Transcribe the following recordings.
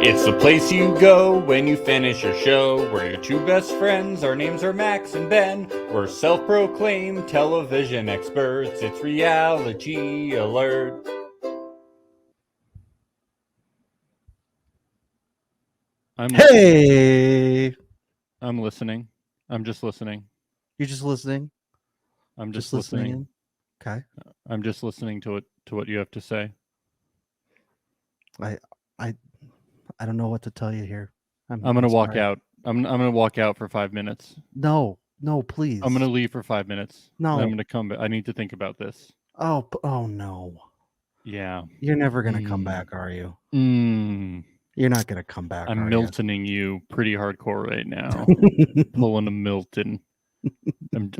It's the place you go when you finish your show. We're your two best friends. Our names are Max and Ben. We're self-proclaimed television experts. It's Reality Alert. Hey! I'm listening. I'm just listening. You're just listening? I'm just listening. In? Okay. I'm just listening to what you have to say. I don't know what to tell you here. I'm gonna walk out. I'm gonna walk out for 5 minutes. No, please. I'm gonna leave for 5 minutes. No. I'm gonna come back. I need to think about this. Oh no. Yeah. You're never gonna come back, are you? You're not gonna come back. I'm Miltoning you pretty hardcore right now. Pulling a Milton.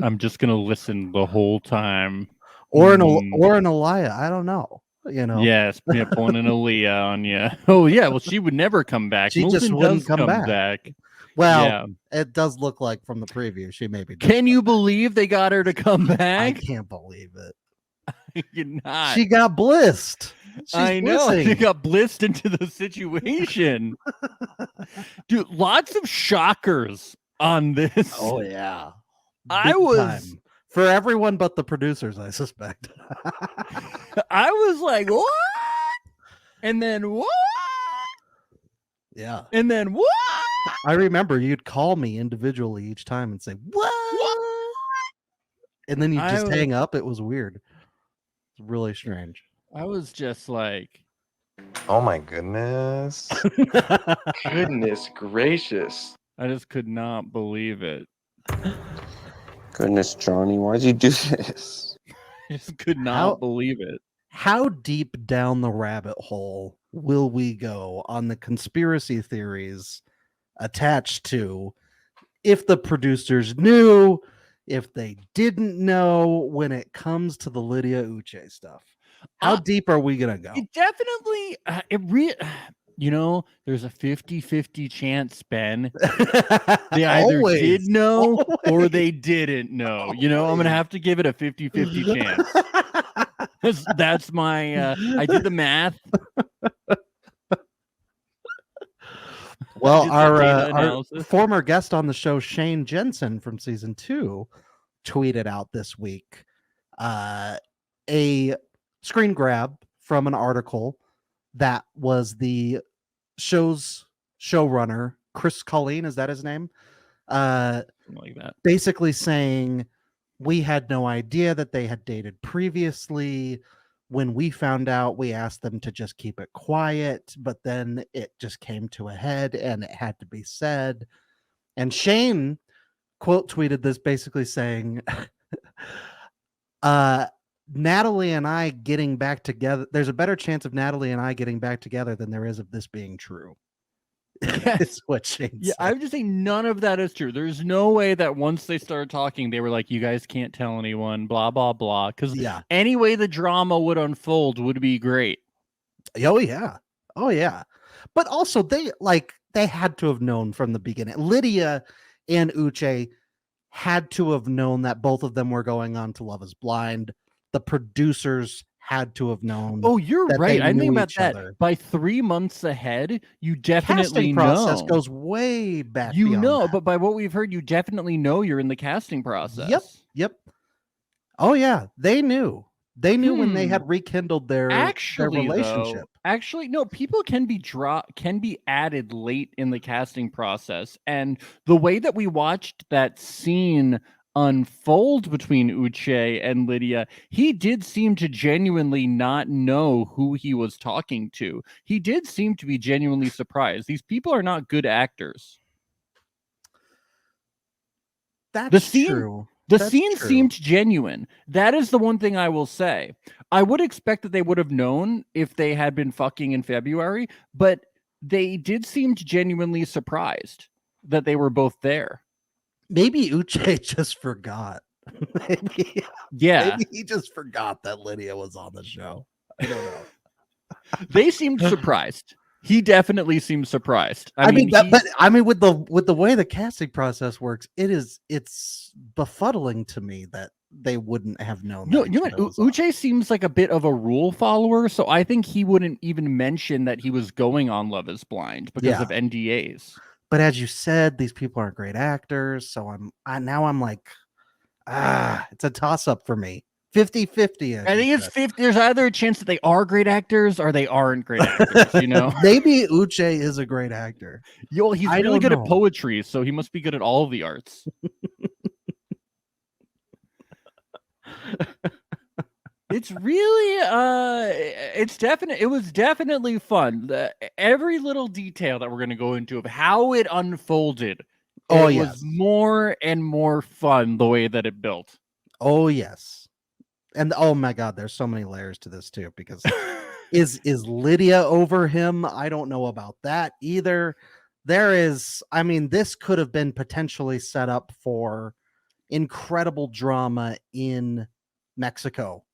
I'm just gonna listen the whole time. Or an Aaliyah. I don't know. You know. Yes, pulling an Aaliyah on you. Oh yeah, well she would never come back. She Milton just wouldn't does come back. Well, yeah. It does look like from the preview she maybe. Can you believe they got her to come back? I can't believe it. You're not. She got blissed. I know. She got blissed into the situation. Dude, lots of shockers on this. Oh yeah. I was for everyone but the producers, I suspect. I was like, what? And then what? Yeah. And then what? I remember you'd call me individually each time and say, what? And then you just hang up. It was weird. It's really strange. I was just like, oh my goodness. Goodness gracious. I just could not believe it. Goodness, Johnny, why'd you do this? I just could not believe it. How deep down the rabbit hole will we go on the conspiracy theories attached to if the producers knew, if they didn't know when it comes to the Lydia Uche stuff? How deep are we going to go? It definitely, there's a 50-50 chance, Ben. They either did know or they didn't know. I'm going to have to give it a 50-50 chance. That's my, I did the math. Well, our former guest on the show, Shane Jensen from season 2, tweeted out this week a screen grab from an article that was the show's showrunner, Chris Colleen, is that his name? Something like that. Basically saying, we had no idea that they had dated previously. When we found out, we asked them to just keep it quiet, but then it just came to a head and it had to be said. And Shane quote tweeted this basically saying, Natalie and I getting back together. There's a better chance of Natalie and I getting back together than there is of this being true. That's what Shane said. I would just say none of that is true. There's no way that once they started talking, they were like, you guys can't tell anyone, blah, blah, blah. Because any way the drama would unfold would be great. Oh, yeah. Oh, yeah. But also, they had to have known from the beginning. Lydia and Uche had to have known that both of them were going on to Love is Blind. The producers had to have known. Oh, you're right. I think about that. By 3 months ahead, you definitely know. Casting process goes way back. You know, but by what we've heard, you definitely know you're in the casting process. Yep. Oh yeah, they knew. They knew when they had rekindled their relationship. No, people can be added late in the casting process, and the way that we watched that scene unfold between Uche and Lydia, he did seem to genuinely not know who he was talking to. He did seem to be genuinely surprised. These people are not good actors. That's true. The scene seemed genuine. That is the one thing I will say. I would expect that they would have known if they had been fucking in February, but they did seem genuinely surprised that they were both there. Maybe Uche just forgot. Maybe he just forgot that Lydia was on the show. I don't know. They seemed surprised. He definitely seemed surprised. I mean, with the way the casting process works, it's befuddling to me that they wouldn't have known. You that know each other what? was on. Uche seems like a bit of a rule follower, so I think he wouldn't even mention that he was going on Love is Blind because Yeah. of NDAs. But as you said, these people aren't great actors, so I'm like, it's a toss up for me. 50-50. I think it's 50. There's either a chance that they are great actors or they aren't great actors, you know? Maybe Uche is a great actor. He's I really don't good know. at poetry, so he must be good at all of the arts. It's really it was definitely fun. Every little detail that we're going to go into of how it unfolded, it was more and more fun the way that it built. Oh yes. And oh my god, there's so many layers to this too, because is Lydia over him? I don't know about that either. This could have been potentially set up for incredible drama in Mexico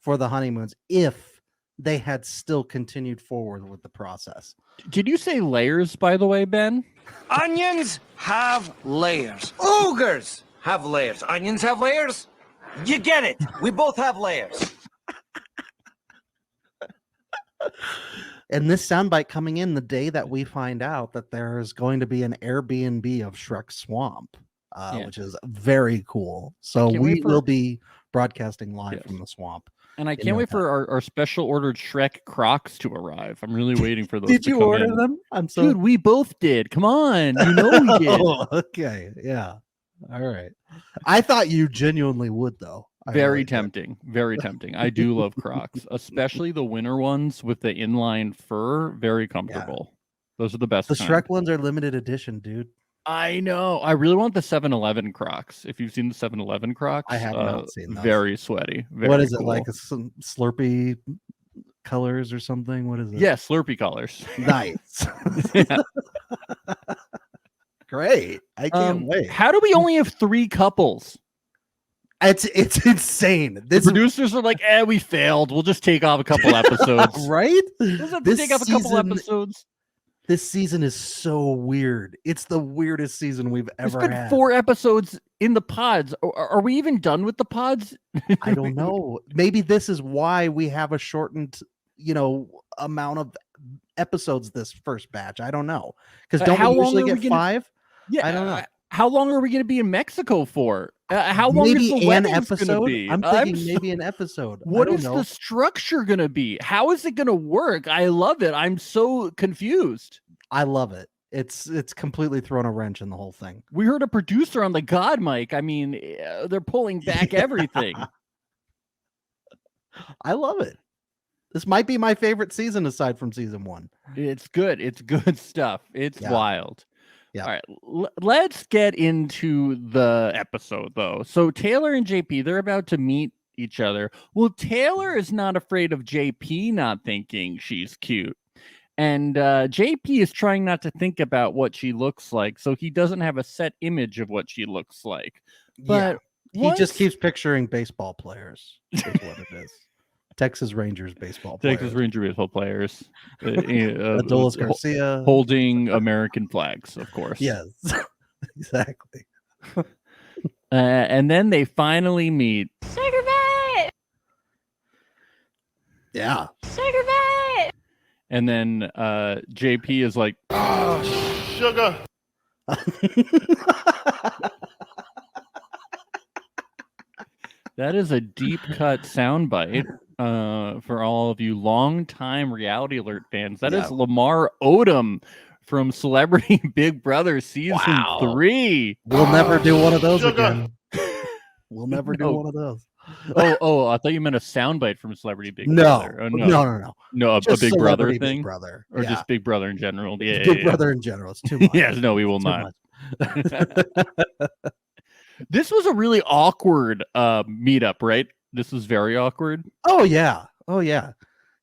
for the honeymoons if they had still continued forward with the process. Did you say layers, by the way, Ben? Onions have layers. Ogres have layers. Onions have layers. You get it. We both have layers. And this soundbite coming in the day that we find out that there's going to be an Airbnb of Shrek Swamp, which is very cool. So we will be broadcasting live from the swamp. And I can't wait for our special ordered Shrek Crocs to arrive. I'm really waiting for those. Did you order them? Dude, we both did. Come on, you know we did. Okay, yeah. All right. I thought you genuinely would, though. Very tempting. Very tempting. I do love Crocs, especially the winter ones with the inline fur. Very comfortable. Yeah. Those are the best. The Shrek ones are limited edition, dude. I know. I really want the 7-Eleven Crocs. If you've seen the 7-Eleven Crocs, I have not seen those. Very sweaty. Very what is cool. it, like some Slurpee colors or something? What is it? Yeah, Slurpee colors. Nice. Great. I can't wait. How do we only have 3 couples? It's insane. The producers are like, we failed. We'll just take off a couple episodes. Right? We'll just have to take off a couple episodes. This season is so weird. It's the weirdest season we've ever had. There's been 4 episodes in the pods. Are we even done with the pods? I don't know. Maybe this is why we have a shortened, amount of episodes this first batch. I don't know. Because don't we usually get 5? Yeah, I don't know. How long are we going to be in Mexico for? How long is the wedding going to be? I'm thinking maybe an episode. What is the structure going to be? How is it going to work? I love it. I'm so confused. I love it. It's completely thrown a wrench in the whole thing. We heard a producer on the God mic. I mean, they're pulling back everything. I love it. This might be my favorite season aside from season 1. It's good. It's good stuff. It's wild. Yeah. All right, let's get into the episode, though. So Taylor and JP, they're about to meet each other. Well, Taylor is not afraid of JP not thinking she's cute. And JP is trying not to think about what she looks like, so he doesn't have a set image of what she looks like. But he just keeps picturing baseball players, is what it is. Texas Rangers baseball players. Texas Ranger baseball players. Adolis Garcia. Holding American flags, of course. Yes, exactly. And then they finally meet. Sugar babe! Yeah. Sugar babe! And then JP is like, oh, sugar. That is a deep cut soundbite for all of you longtime Reality Alert fans. That is Lamar Odom from Celebrity Big Brother season 3. We'll never do one of those again. We'll never do one of those. Oh, I thought you meant a soundbite from Celebrity Big Brother. Oh, no. No, a Big Brother thing? Big Brother. Or just Big Brother in general? Yeah, Big Brother in general. It's too much. Yes, no, we will not. This was a really awkward meetup, right? This was very awkward. Oh yeah.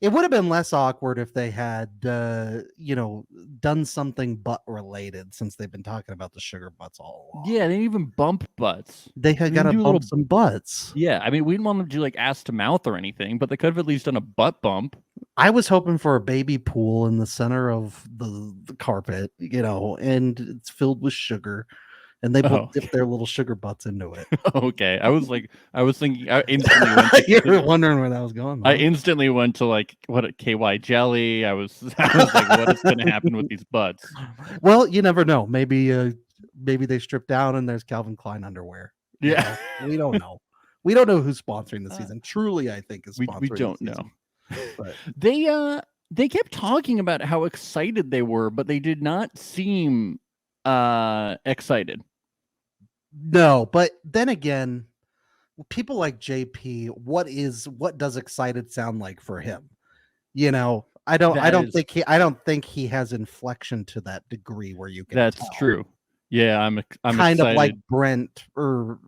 It would have been less awkward if they had, done something butt related, since they've been talking about the sugar butts all along. Yeah, they didn't even bump butts. They had got to bump some butts. Yeah, I mean, we didn't want them to do like ass to mouth or anything, but they could have at least done a butt bump. I was hoping for a baby pool in the center of the carpet, and it's filled with sugar. and they both Oh. dip their little sugar butts into it. Okay, I was thinking. I instantly went. To, You were wondering where that was going. I huh? instantly went to like what KY jelly. I was like, what is going to happen with these butts? Well, you never know. Maybe they strip down and there's Calvin Klein underwear. You Yeah. know? We don't know. We don't know who's sponsoring the Uh, season. Truly, I think is sponsoring. We don't the know. season. But They kept talking about how excited they were, but they did not seem excited. no, but then again, people like JP, what does excited sound like for him? You know, I don't think he has inflection to that degree where you can. That's tell. true. Yeah, I'm kind excited. of like Brent, or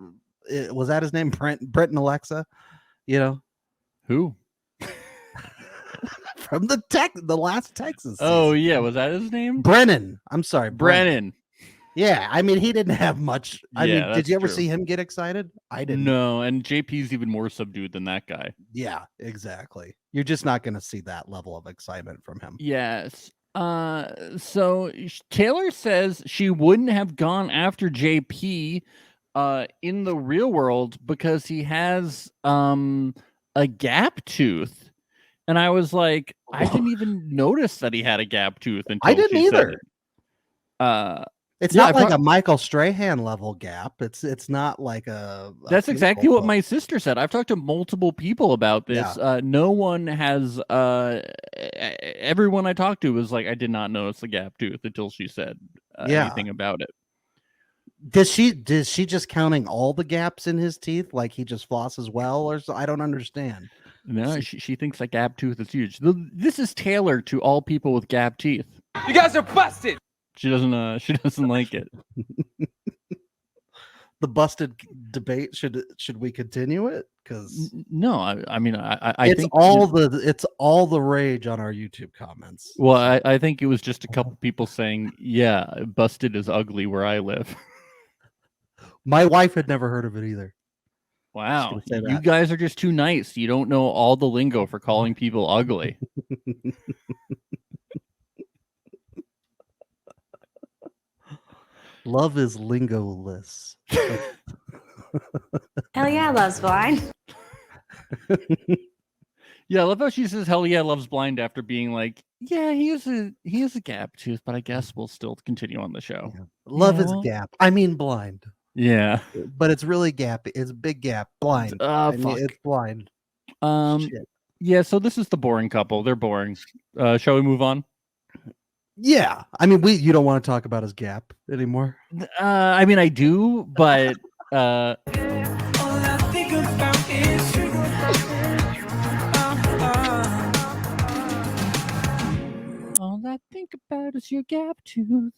was that his name? Brent and Alexa. You know, Who? from the last Texas. Oh season. yeah, was that his name? Brennan. I'm sorry, Brennan. Yeah, I mean, he didn't have much. I Yeah, mean, did that's you ever true. see him get excited? I didn't. No, and JP's even more subdued than that guy. Yeah, exactly. You're just not going to see that level of excitement from him. Yes. So Taylor says she wouldn't have gone after JP in the real world because he has a gap tooth. And I was like, I didn't even notice that he had a gap tooth until I didn't she said either. it. It's Yeah, not like a Michael Strahan level gap. It's not like a That's exactly what physical- my sister said. I've talked to multiple people about this. No one has everyone I talked to was like, I did not notice the gap tooth until she said anything about it. Does she just counting all the gaps in his teeth like he just flosses well, or so? I don't understand. No, she thinks that gap tooth is huge. This is tailored to all people with gap teeth. You guys are busted. She doesn't like it. The busted debate, should we continue it? Because No, I mean I it's think it's all the rage on our YouTube comments. Well, I think it was just a couple people saying, yeah, busted is ugly where I live. My wife had never heard of it either. Wow, say you that. guys are just too nice. You don't know all the lingo for calling people ugly. Love is lingoless. Hell yeah, Love's Blind. Yeah, I love how she says hell yeah, loves blind after being like, yeah, he has a gap tooth, but I guess we'll still continue on the show. Yeah. Love is well- gap. I mean blind. Yeah. But it's really gap. It's big gap. Blind. I mean, Fuck. it's blind. Shit. Yeah, so this is the boring couple. They're boring. Shall we move on? Yeah. I mean, you don't want to talk about his gap anymore. I mean I do, but all I think about is your gap tooth.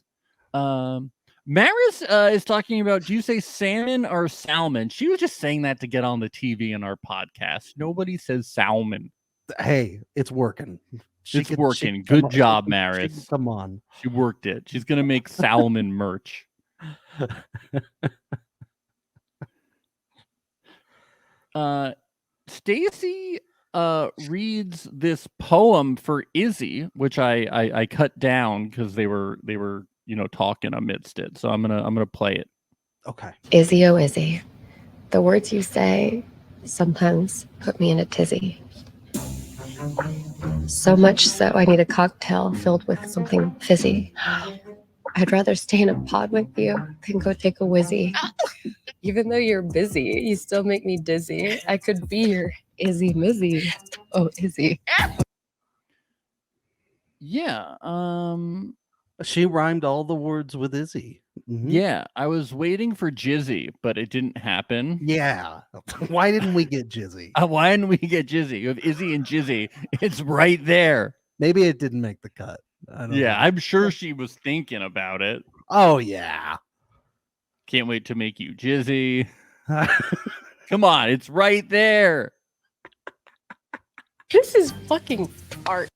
Maris is talking about, do you say salmon or salmon? She was just saying that to get on the TV in our podcast. Nobody says salmon. Hey, it's working. It's working. Good job, She Maris. can come on. She worked it. She's gonna make salmon merch. Stacy reads this poem for Izzy, which I cut down because they were talking amidst it. So I'm gonna play it. Okay. Izzy, oh Izzy, the words you say sometimes put me in a tizzy. So much so I need a cocktail filled with something fizzy. I'd rather stay in a pod with you than go take a whizzy. Even though you're busy, you still make me dizzy. I could be your Izzy Mizzy. Oh, Izzy. Yeah. She rhymed all the words with Izzy. Mhm. Yeah. I was waiting for Jizzy, but it didn't happen. Yeah. Why didn't we get Jizzy? Why didn't we get Jizzy? You have Izzy and Jizzy. It's right there. Maybe it didn't make the cut. I don't Yeah, know. I'm sure she was thinking about it. Oh yeah. Can't wait to make you Jizzy. Come on, it's right there. This is fucking art.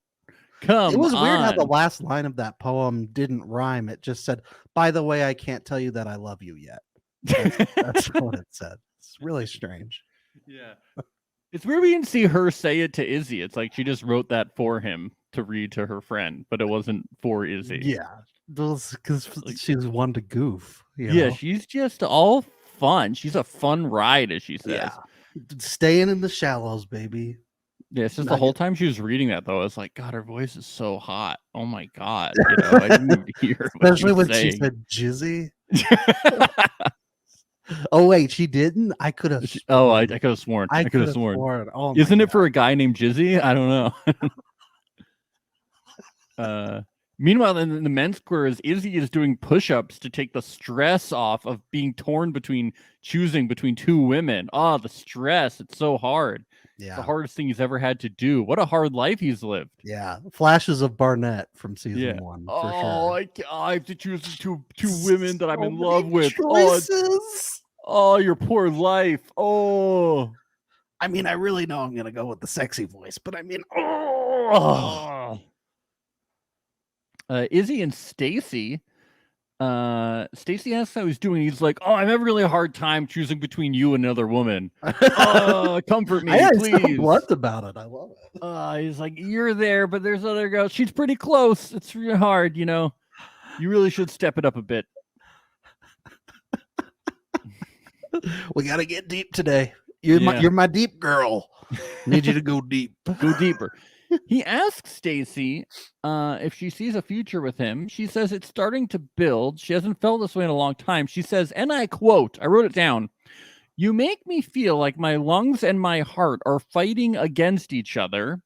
Come It was weird how the on. last line of that poem didn't rhyme. It just said, "By the way, I can't tell you that I love you yet." That's what it said. It's really strange. Yeah. It's weird we didn't see her say it to Izzy. It's like she just wrote that for him to read to her friend, but it wasn't for Izzy. Yeah. Because she's one to goof. Yeah, she's just all fun. She's a fun ride, as she says. Yeah. Staying in the shallows, baby. Yeah, it's just the whole time she was reading that, though, I was like, God, her voice is so hot. Oh my God. You know, I didn't even hear what she Especially was when she saying. said jizzy. Oh, wait, she didn't? I could have. I could have sworn. I could have sworn. Oh, Isn't it for a guy named Jizzy? I don't know. Meanwhile, in the men's squares, Izzy is doing push-ups to take the stress off of being torn between choosing between two women. Oh, the stress. It's so hard. Yeah. It's the hardest thing he's ever had to do. What a hard life he's lived. Yeah. Flashes of Barnett from season 1. For sure. I have to choose two women that I'm in love with. Choices. Oh, your poor life. Oh. I mean, I really know I'm going to go with the sexy voice, but I mean, oh. Izzy and Stacy. Stacy asks how he's doing. He's like, "Oh, I'm having a really hard time choosing between you and another woman. Comfort me, please." So blunt about it. I love it. He's like, "You're there, but there's other girls. She's pretty close. It's really hard, you know. You really should step it up a bit." We got to get deep today. You're my deep girl. Need you to go deep. Go deeper. He asks Stacy if she sees a future with him. She says it's starting to build. She hasn't felt this way in a long time. She says, and I quote, I wrote it down, "You make me feel like my lungs and my heart are fighting against each other.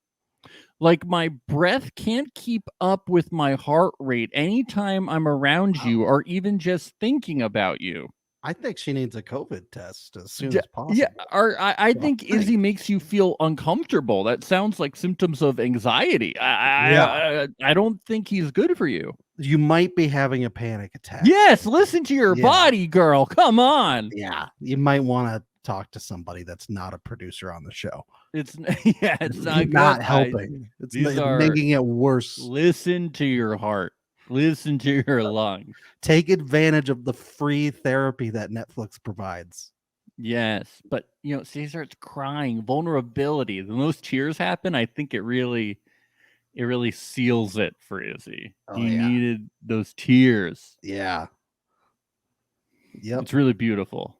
Like my breath can't keep up with my heart rate anytime I'm around you or even just thinking about you." I think she needs a COVID test as soon as possible. Yeah, I think Izzy makes you feel uncomfortable. That sounds like symptoms of anxiety. I don't think he's good for you. You might be having a panic attack. Yes, listen to your body, girl. Come on. Yeah, you might want to talk to somebody that's not a producer on the show. It's not helping. It's making it worse. Listen to your heart. Listen to your lungs. Take advantage of the free therapy that Netflix provides. Yes, but you know, she starts crying, vulnerability. When those tears happen, I think it really seals it for Izzy. He needed those tears. Yeah. Yep. It's really beautiful.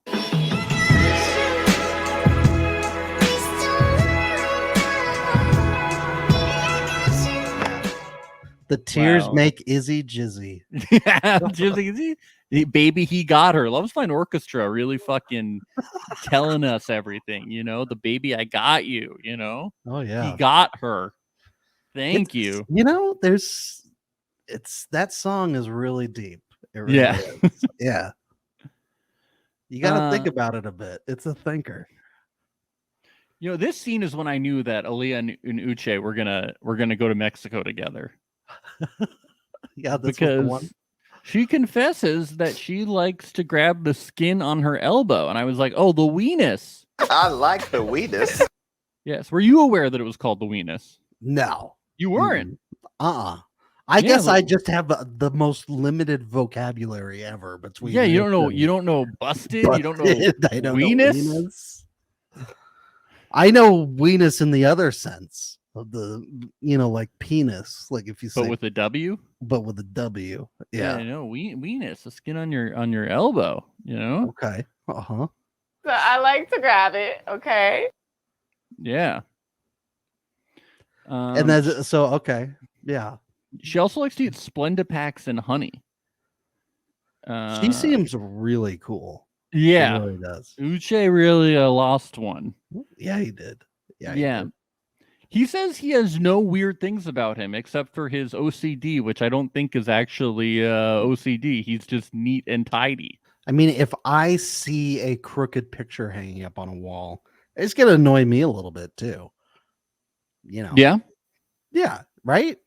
The tears make Izzy jizzy. Yeah, Jizzy. Baby, he got her. Love's Fine Orchestra really fucking telling us everything, you know? The baby, I got you, you know? Oh, yeah. He got her. Thank you. You know, that song is really deep. It really is. Yeah. You got to think about it a bit. It's a thinker. You know, this scene is when I knew that Aaliyah and Uche were gonna go to Mexico together. Yeah, that's because she confesses that she likes to grab the skin on her elbow, and I was like, "Oh, the weenus." I like the weenus. Yes. Were you aware that it was called the weenus? No, you weren't. I guess I just have the most limited vocabulary ever between. Yeah, you don't know busted. You don't know weenus. I know weenus in the other sense. Of the, like penis, like if you say, but with a W. But with a W, yeah. I know weenus, the skin on your elbow. You know. Okay. So I like to grab it. Okay. Yeah. And that's so okay. Yeah. She also likes to eat Splendipax and honey. She seems really cool. Yeah, she really does. Uche really lost one. Yeah, he did. Yeah. He did. He says he has no weird things about him except for his OCD, which I don't think is actually OCD. He's just neat and tidy. I mean, if I see a crooked picture hanging up on a wall, it's going to annoy me a little bit too. You know? Yeah. Yeah. Right?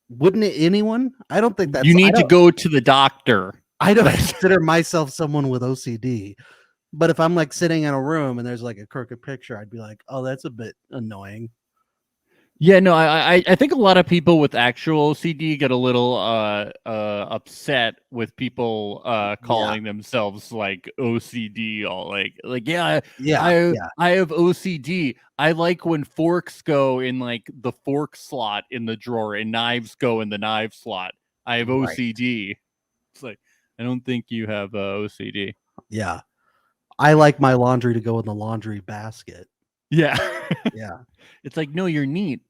Wouldn't it anyone? I don't think that's... You need to go to the doctor. I don't consider myself someone with OCD. But if I'm like sitting in a room and there's like a crooked picture, I'd be like, oh, that's a bit annoying. Yeah, no, I think a lot of people with actual OCD get a little upset with people calling themselves like OCD, all like I have OCD. I like when forks go in like the fork slot in the drawer and knives go in the knife slot. I have Right. OCD. It's like, I don't think you have OCD. Yeah. I like my laundry to go in the laundry basket. Yeah. Yeah. It's like, no, you're neat.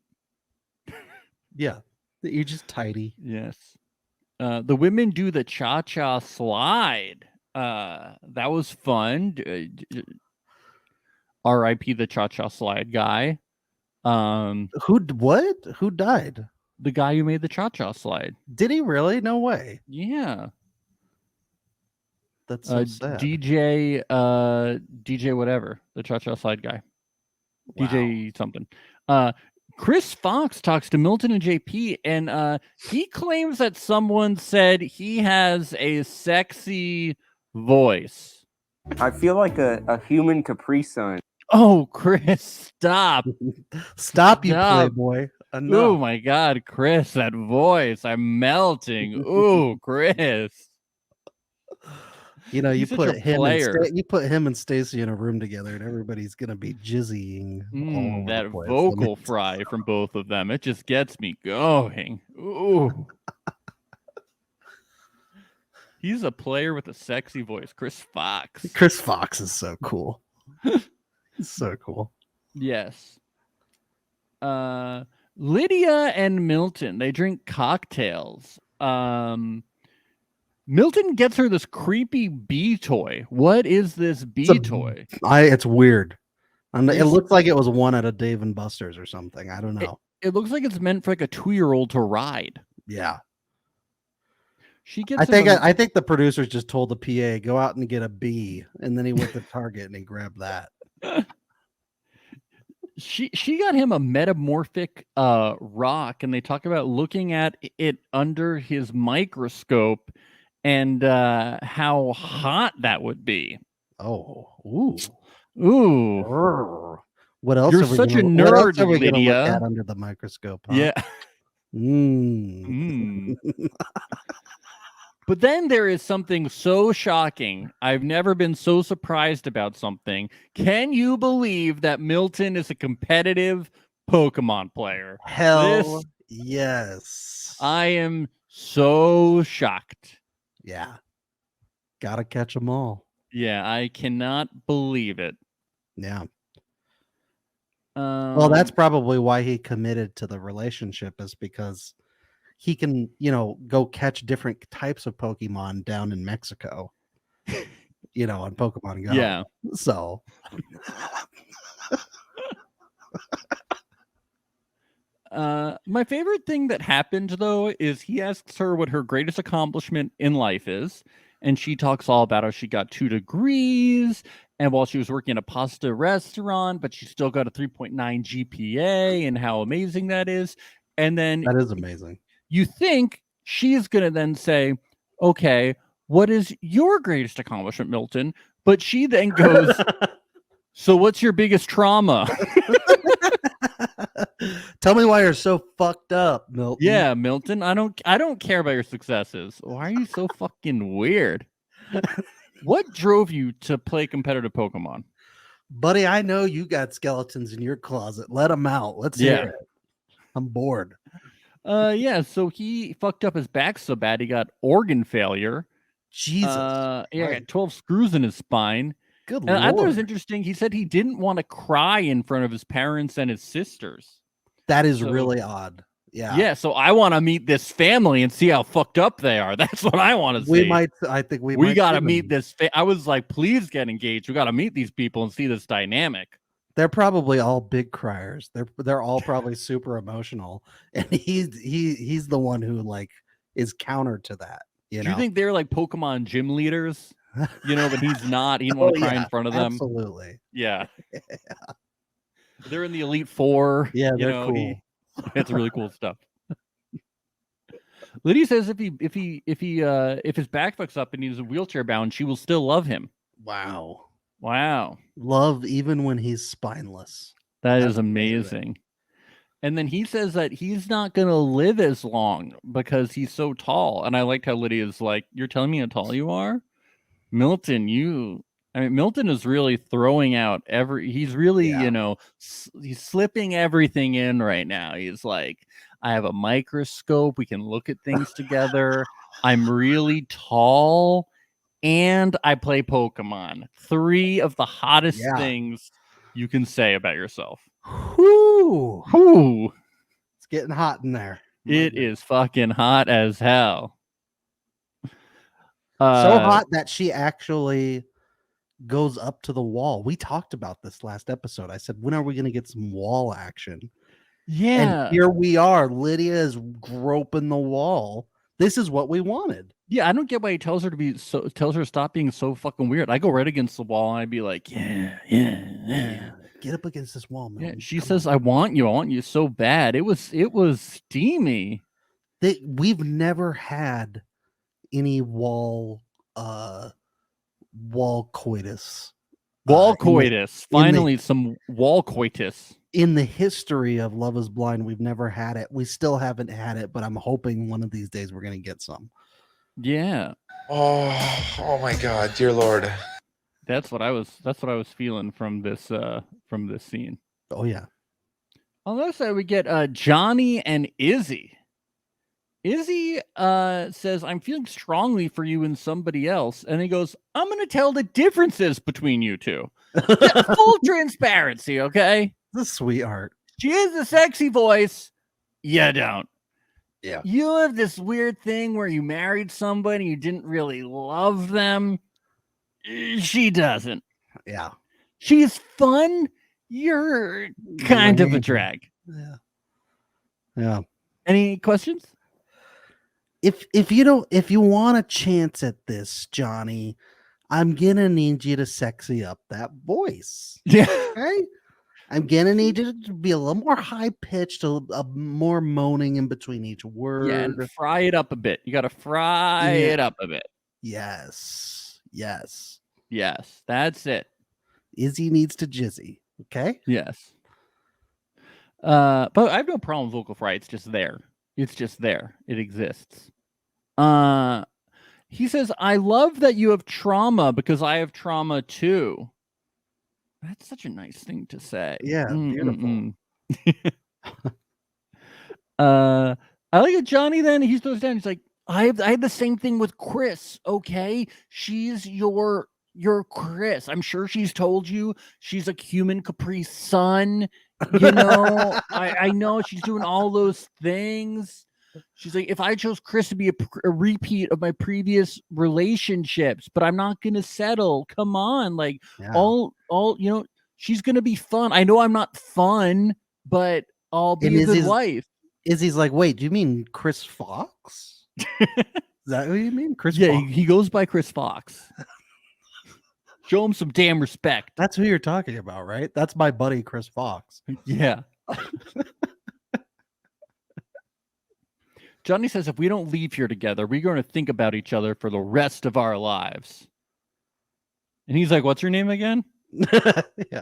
Yeah. You're just tidy. Yes. The women do the cha-cha slide. That was fun. R.I.P. the cha-cha slide guy. What? Who died? The guy who made the cha-cha slide. Did he really? No way. Yeah. That's so sad. DJ whatever, the cha-cha slide guy. Wow. DJ something. Chris Fox talks to Milton and JP, and he claims that someone said he has a sexy voice. I feel like a human Capri Sun. Oh, Chris, stop. Stop, you Stop. playboy. Oh Enough. my God, Chris, that voice. I'm melting. Ooh, Chris. You know, you He's such put a him player. and him and Stacy in a room together, and everybody's gonna be jizzying all over That the place. vocal fry from both of them. It just gets me going. Ooh. He's a player with a sexy voice. Chris Fox. Chris Fox is so cool. He's so cool. Yes. Lydia and Milton, they drink cocktails. Milton gets her this creepy bee toy. What is this bee toy? It's weird. It looks like it was one at a Dave and Buster's or something. I don't know. It looks like it's meant for like a 2-year-old to ride. Yeah. She gets. I think the producers just told the PA go out and get a bee, and then he went to Target and he grabbed that. She got him a metamorphic rock, and they talk about looking at it under his microscope and how hot that would be. Oh, ooh. Ooh. What else? You're such a nerd, what else are we gonna Lydia. look at under the microscope? Huh? Yeah. Mm. But then there is something so shocking. I've never been so surprised about something. Can you believe that Milton is a competitive Pokemon player? Hell yes. I am so shocked. Yeah. Gotta catch them all. Yeah, I cannot believe it. Yeah. Well, that's probably why he committed to the relationship, is because he can, go catch different types of Pokemon down in Mexico, on Pokemon Go. Yeah. So. My favorite thing that happened, though, is he asks her what her greatest accomplishment in life is. And she talks all about how she got 2 degrees. And while she was working at a pasta restaurant, but she still got a 3.9 GPA and how amazing that is. And then that is amazing. You think she's going to then say, okay, what is your greatest accomplishment, Milton? But she then goes, so what's your biggest trauma? Tell me why you're so fucked up, Milton. Yeah, Milton, I don't care about your successes. Why are you so fucking weird? What drove you to play competitive Pokemon? Buddy, I know you got skeletons in your closet. Let them out. Let's hear it. I'm bored. Yeah, so he fucked up his back so bad he got organ failure. Jesus. Got 12 screws in his spine. Good And Lord. I thought it was interesting. He said he didn't want to cry in front of his parents and his sisters. That is really odd. Yeah. Yeah, so I want to meet this family and see how fucked up they are. That's what I want to see. I think we got to meet this. I was like, please get engaged. We got to meet these people and see this dynamic. They're probably all big criers. They're all probably super emotional, and he's the one who is counter to that. Do you think they're like Pokemon gym leaders? But he's not. He didn't want to cry in front of them. Absolutely. Yeah. They're in the Elite Four. Yeah, they're cool. It's really cool stuff. Lydia says if his back fucks up and he's wheelchair bound, she will still love him. Wow. Love even when he's spineless. That's is amazing. And then he says that he's not going to live as long because he's so tall. And I liked how Lydia's like, you're telling me how tall you are? Milton, Milton is really throwing out he's really, he's slipping everything in right now. He's like, I have a microscope. We can look at things together. I'm really tall. And I play Pokemon. 3 of the hottest things you can say about yourself. Whoo! Ooh, It's getting hot in there. it is fucking hot as hell. So hot that she actually goes up to the wall. We talked about this last episode. I said, when are we going to get some wall action? Yeah. And here we are. Lydia is groping the wall. This is what we wanted. Yeah, I don't get why he tells her to stop being so fucking weird. I go right against the wall and I'd be like, yeah. Get up against this wall, man. Yeah, she says, I want you so bad. It was steamy. We've never had any wall coitus. Wall coitus. Finally, some wall coitus. In the history of Love is Blind, we've never had it. We still haven't had it, but I'm hoping one of these days we're going to get some. Yeah. Oh my God, dear Lord. That's what I was feeling from this scene. Oh yeah. On the other side, we get Johnny and Izzy. Izzy says, I'm feeling strongly for you and somebody else. And he goes, I'm going to tell the differences between you two. Full transparency, okay? The sweetheart. She has a sexy voice. You don't. Yeah. You have this weird thing where you married somebody, you didn't really love them. She doesn't. Yeah. She's fun. You're kind of a drag. Yeah. Yeah. Any questions? If you want a chance at this, Johnny, I'm gonna need you to sexy up that voice. Yeah. Okay? I'm gonna need you to be a little more high pitched, a more moaning in between each word. Yeah, and fry it up a bit. You got to fry it up a bit. Yes. Yes. Yes, that's it. Izzy needs to jizzy. Okay. Yes. But I have no problem with vocal fry. It's just there. It's just there. It exists. He says, I love that you have trauma because I have trauma too. That's such a nice thing to say. Yeah, beautiful. I like it, Johnny. Then he throws down. He's like, I had the same thing with Chris. Okay, she's your Chris. I'm sure she's told you she's a human Capri Sun. You know, I know she's doing all those things. She's like, if I chose Chris to be a repeat of my previous relationships, but I'm not gonna settle. Come on, like all you know, she's gonna be fun. I know I'm not fun, but I'll be a good wife. Izzy's like, wait, do you mean Chris Fox? Is that what you mean, Chris? Yeah, Fox? he goes by Chris Fox. Show him some damn respect. That's who you're talking about, right? That's my buddy Chris Fox. Yeah. Johnny says, if we don't leave here together, we're going to think about each other for the rest of our lives. And he's like, what's your name again? Yeah.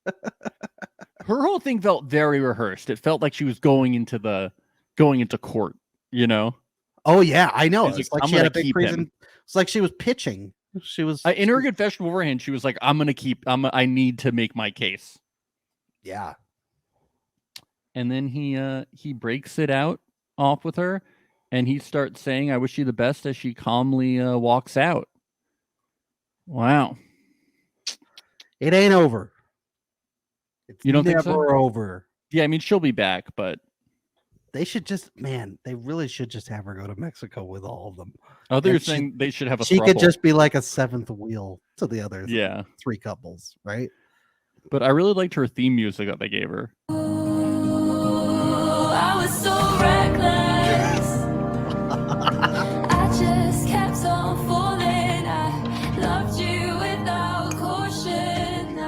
Her whole thing felt very rehearsed. It felt like she was going into court, you know? Oh yeah, I know. It's like she had a big him. It's like she was pitching. She was in her confession beforehand, she was like, I need to make my case. Yeah. And then he breaks it out off with her, and he starts saying, I wish you the best, as she calmly walks out. Wow. It ain't over. It's you don't never think so? over. Yeah, I mean, she'll be back, but they should they really should just have her go to Mexico with all of them. Oh, they're saying they should have a She throuple. could just be like a seventh wheel to the other 3 couples, right? But I really liked her theme music that they gave her. I was so reckless. I just kept on falling. I loved you without caution.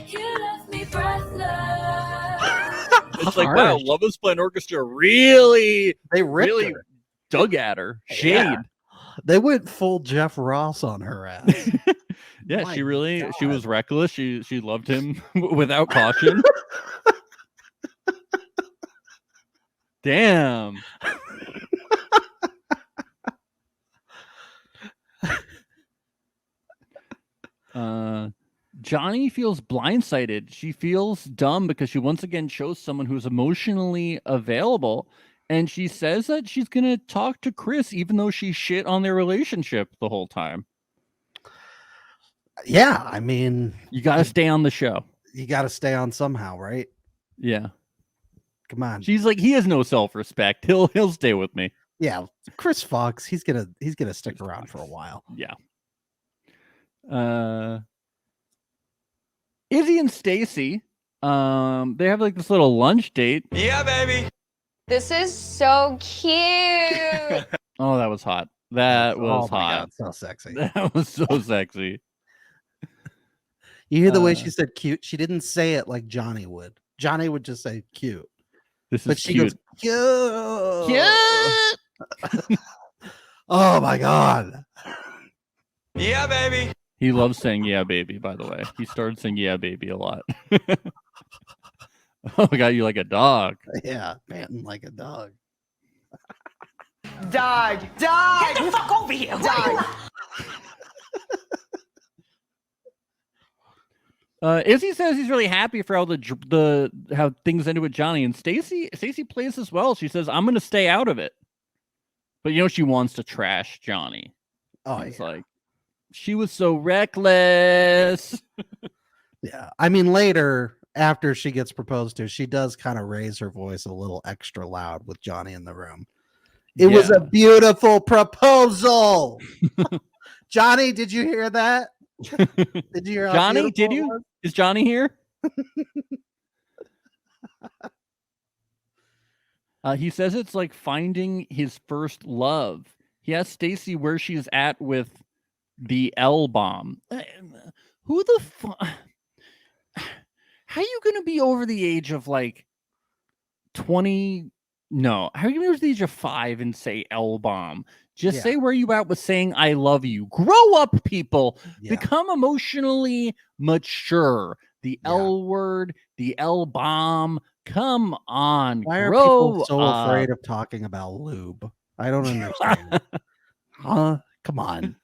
You left me breathless. It's like, wow, Love is Blind Orchestra really her. dug at her. Shade. Yeah. They went full Jeff Ross on her ass. Yeah, she was reckless. She loved him without caution. Damn. Johnny feels blindsided. She feels dumb because she once again chose someone who's emotionally available. And she says that she's going to talk to Chris, even though she shit on their relationship the whole time. Yeah, I mean, you got to stay on the show. You got to stay on somehow, right? Yeah. Come on. She's like, he has no self-respect. He'll stay with me. Yeah, Chris Fox, he's gonna stick around for a while. Yeah. Izzy and Stacy, they have like this little lunch date. Yeah, baby. This is so cute. Oh, that was hot. That was my hot. God, so sexy. That was so sexy. You hear the way she said cute? She didn't say it like Johnny would. Johnny would just say cute. This But is she cute. goes, cute. Oh my God. Yeah, baby. He loves saying "yeah, baby." By the way, he started saying "yeah, baby" a lot. Oh my God, you like a dog? Yeah, panting like a dog. Dog. Get the fuck over here. Dog. Izzy says he's really happy for how how things ended with Johnny, and Stacy plays this well. She says, "I'm going to stay out of it," but she wants to trash Johnny. Oh, it's like she was so reckless. Yeah, I mean, later after she gets proposed to, she does kind of raise her voice a little extra loud with Johnny in the room. It was a beautiful proposal. Johnny, did you hear that? Did you hear how Johnny? beautiful Did it you? was? Is Johnny here? He says it's like finding his first love. He asks Stacy where she's at with the L bomb. Who the fuck? How are you going to be over the age of like 20? No. How are you going to be over the age of 5 and say L bomb? Just say where you at with saying I love you. Grow up, people. Become emotionally mature. The L word, the L bomb. Come on. Why are grow people so up. afraid of talking about lube? I don't understand. Huh? Come on.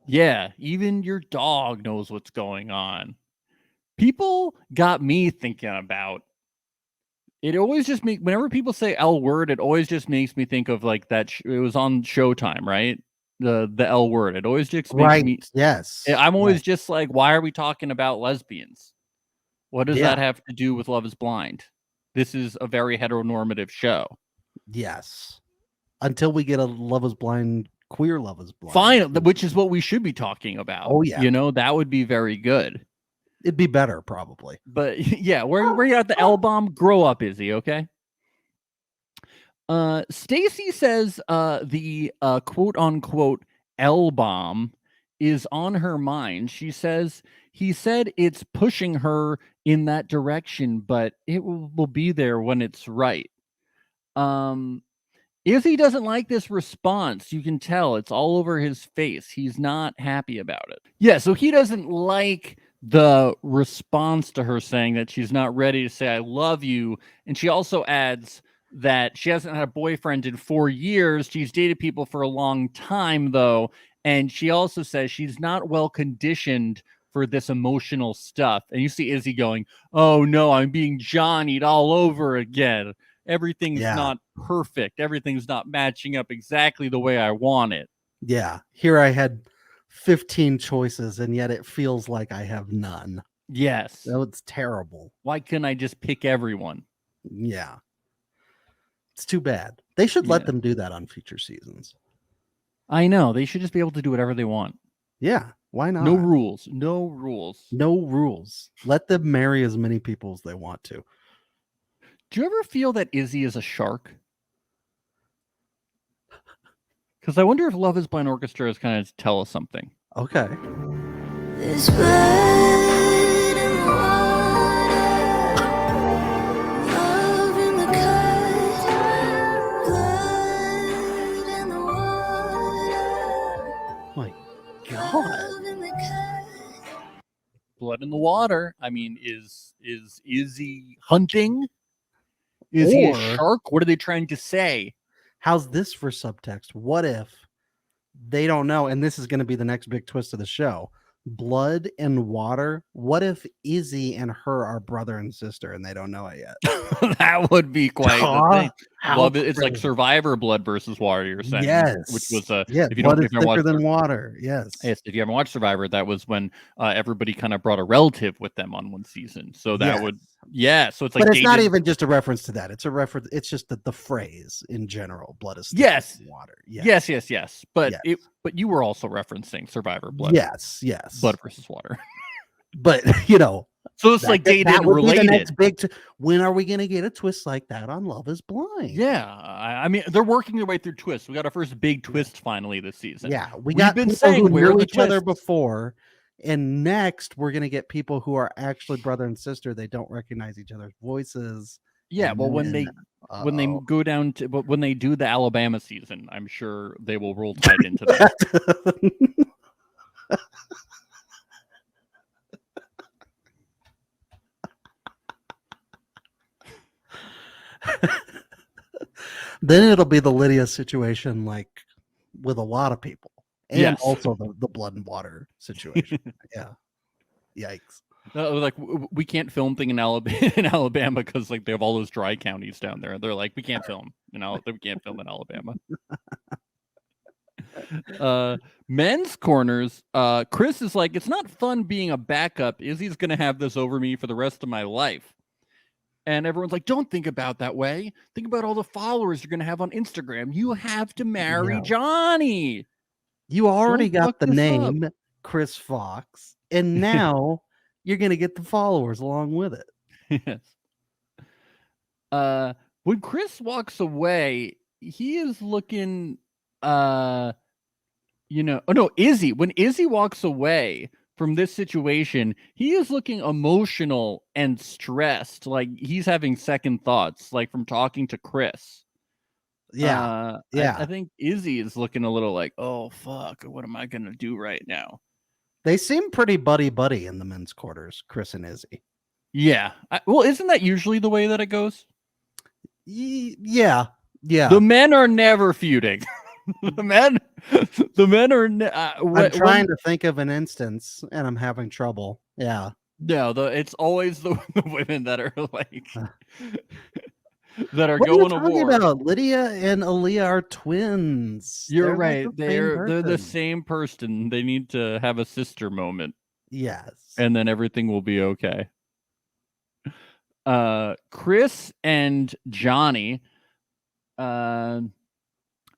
Yeah, even your dog knows what's going on. People got me thinking about it. Always just whenever people say L word, it always just makes me think of like that. It was on Showtime, right? The L word. It always just makes me. Yes. I'm always just like, why are we talking about lesbians? What does that Yeah. have to do with Love Is Blind? This is a very heteronormative show. Yes. Until we get a Love Is Blind, queer Love Is Blind. Fine, which is what we should be talking about. Oh, yeah. That would be very good. It'd be better, probably. But yeah, where you at the L bomb? Grow up, Izzy, okay? Stacy says the quote unquote L bomb is on her mind. She says he said it's pushing her in that direction, but it will be there when it's right. Izzy doesn't like this response. You can tell it's all over his face. He's not happy about it. Yeah, so he doesn't like the response to her saying that she's not ready to say I love you. And she also adds that she hasn't had a boyfriend in 4 years. She's dated people for a long time, though. And she also says she's not well conditioned for this emotional stuff. And you see Izzy going, oh no, I'm being Johnny'd all over again. Everything's not perfect. Everything's not matching up exactly the way I want it. Yeah. Here I had 15 choices, and yet it feels like I have none. Yes. So it's terrible. Why couldn't I just pick everyone? Yeah. It's too bad. They should let them do that on future seasons. I know. They should just be able to do whatever they want. Yeah. Why not? No rules. No rules. No rules. Let them marry as many people as they want to. Do you ever feel that Izzy is a shark? Because I wonder if Love Is Blind Orchestra is kind of tell us something. Okay. This blood in the water, love in the cut, blood in the water. My God. Love in the cut. Blood in the water. I mean, is Izzy hunting? Is he a shark? What are they trying to say? How's this for subtext? What if they don't know, and this is going to be the next big twist of the show, blood and water. What if Izzy and her are brother and sister and they don't know it yet? That would be quite the thing. How Well, it's like crazy. Survivor blood versus water, you're saying. Yes. Which was if you blood don't, is thicker than water. Yes. Yes, if you haven't watched Survivor, that was when everybody kind of brought a relative with them on one season. So that would, so it's like, but it's not even just a reference to that. It's a reference. It's just the phrase in general. Blood is thicker than water. Yes. But but you were also referencing Survivor blood. Yes. Blood versus water. But so it's like dated related. When are we gonna get a twist like that on Love Is Blind? Yeah, I mean they're working their way through twists. We got our first big twist finally this season. Yeah, We've been saying who where knew the each other twists? before, and next we're gonna get people who are actually brother and sister. They don't recognize each other's voices. Yeah, well, when they go down to, but when they do the Alabama season, I'm sure they will roll tide into that. Then it'll be the Lydia situation, like with a lot of people, and also the blood and water situation. Yeah, yikes. Like we can't film thing in Alabama because like they have all those dry counties down there. They're like, we can't film, we can't film in Alabama. Men's corners. Chris is like, it's not fun being a backup. Izzy's gonna have this over me for the rest of my life. And everyone's like, don't think about that way. Think about all the followers you're gonna have on Instagram. You have to marry Johnny. You already got the name Chris Fox, and now you're gonna get the followers along with it. Yes. When Chris walks away, he is looking Izzy. When Izzy walks away from this situation, he is looking emotional and stressed, like he's having second thoughts, like from talking to Chris. I think Izzy is looking a little like, oh fuck, what am I gonna do right now? They seem pretty buddy in the men's quarters, Chris and Izzy. Yeah. Well, isn't that usually the way that it goes? Yeah. The men are never feuding. the men are. I'm trying to think of an instance, and I'm having trouble. Yeah. No, it's always the women that are like that are what going are to war. About? Lydia and Aaliyah are twins. You're right. They're the same person. They need to have a sister moment. Yes. And then everything will be okay. Chris and Johnny.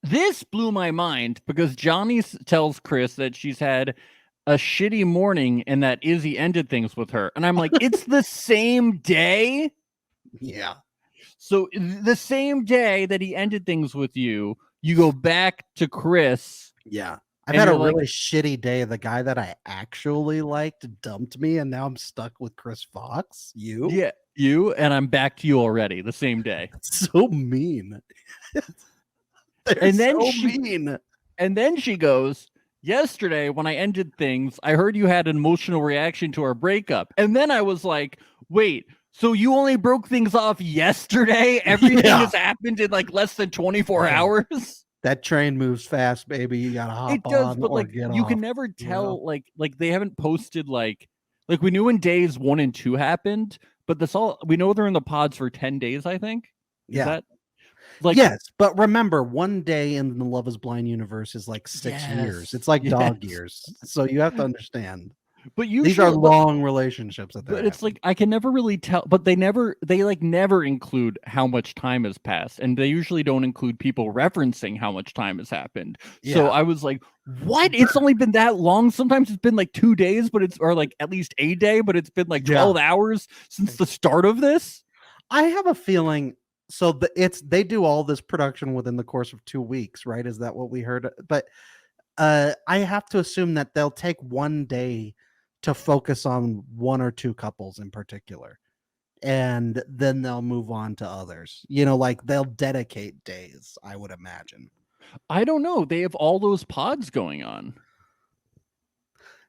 This blew my mind because Johnny tells Chris that she's had a shitty morning and that Izzy ended things with her. And I'm like, it's the same day? Yeah. So the same day that he ended things with you, you go back to Chris. Yeah. I've had a really shitty day. The guy that I actually liked dumped me, and now I'm stuck with Chris Fox. You? Yeah, you, and I'm back to you already the same day. So mean. And then she goes, yesterday when I ended things, I heard you had an emotional reaction to our breakup. And then I was like, wait, so you only broke things off yesterday? Everything has happened in like less than 24 hours? That train moves fast, baby. You gotta hop on. It does, but or like get you off, can never tell, like they haven't posted like we knew when days 1 and 2 happened, but we know they're in the pods for 10 days, I think. Is that yes, but remember, one day in the Love Is Blind universe is like 6 years. It's like dog years. So you have to understand. But these are long relationships. But it's like I can never really tell. But they never include how much time has passed, and they usually don't include people referencing how much time has happened. Yeah. So I was like, "What? It's only been that long? Sometimes it's been like 2 days, or like at least a day, but it's been like 12 hours since the start of this." I have a feeling. So they do all this production within the course of 2 weeks, right? Is that what we heard? But I have to assume that they'll take one day to focus on one or two couples in particular, and then they'll move on to others. Like they'll dedicate days, I would imagine. I don't know. They have all those pods going on.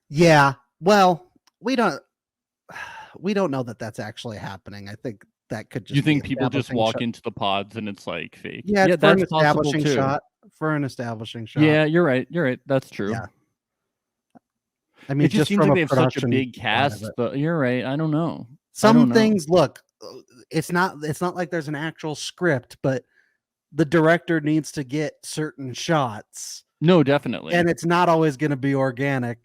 Yeah. Well, we don't know that that's actually happening. I think that could just. You think people just walk into the pods and it's like fake? Yeah, that's an establishing shot. For an establishing shot. Yeah, you're right. That's true. Yeah. I mean, It just seems from like they have such a production big line of cast. it. But you're right. I don't know. Some things, look, it's not like there's an actual script, but the director needs to get certain shots, No, definitely. and it's not always going to be organic.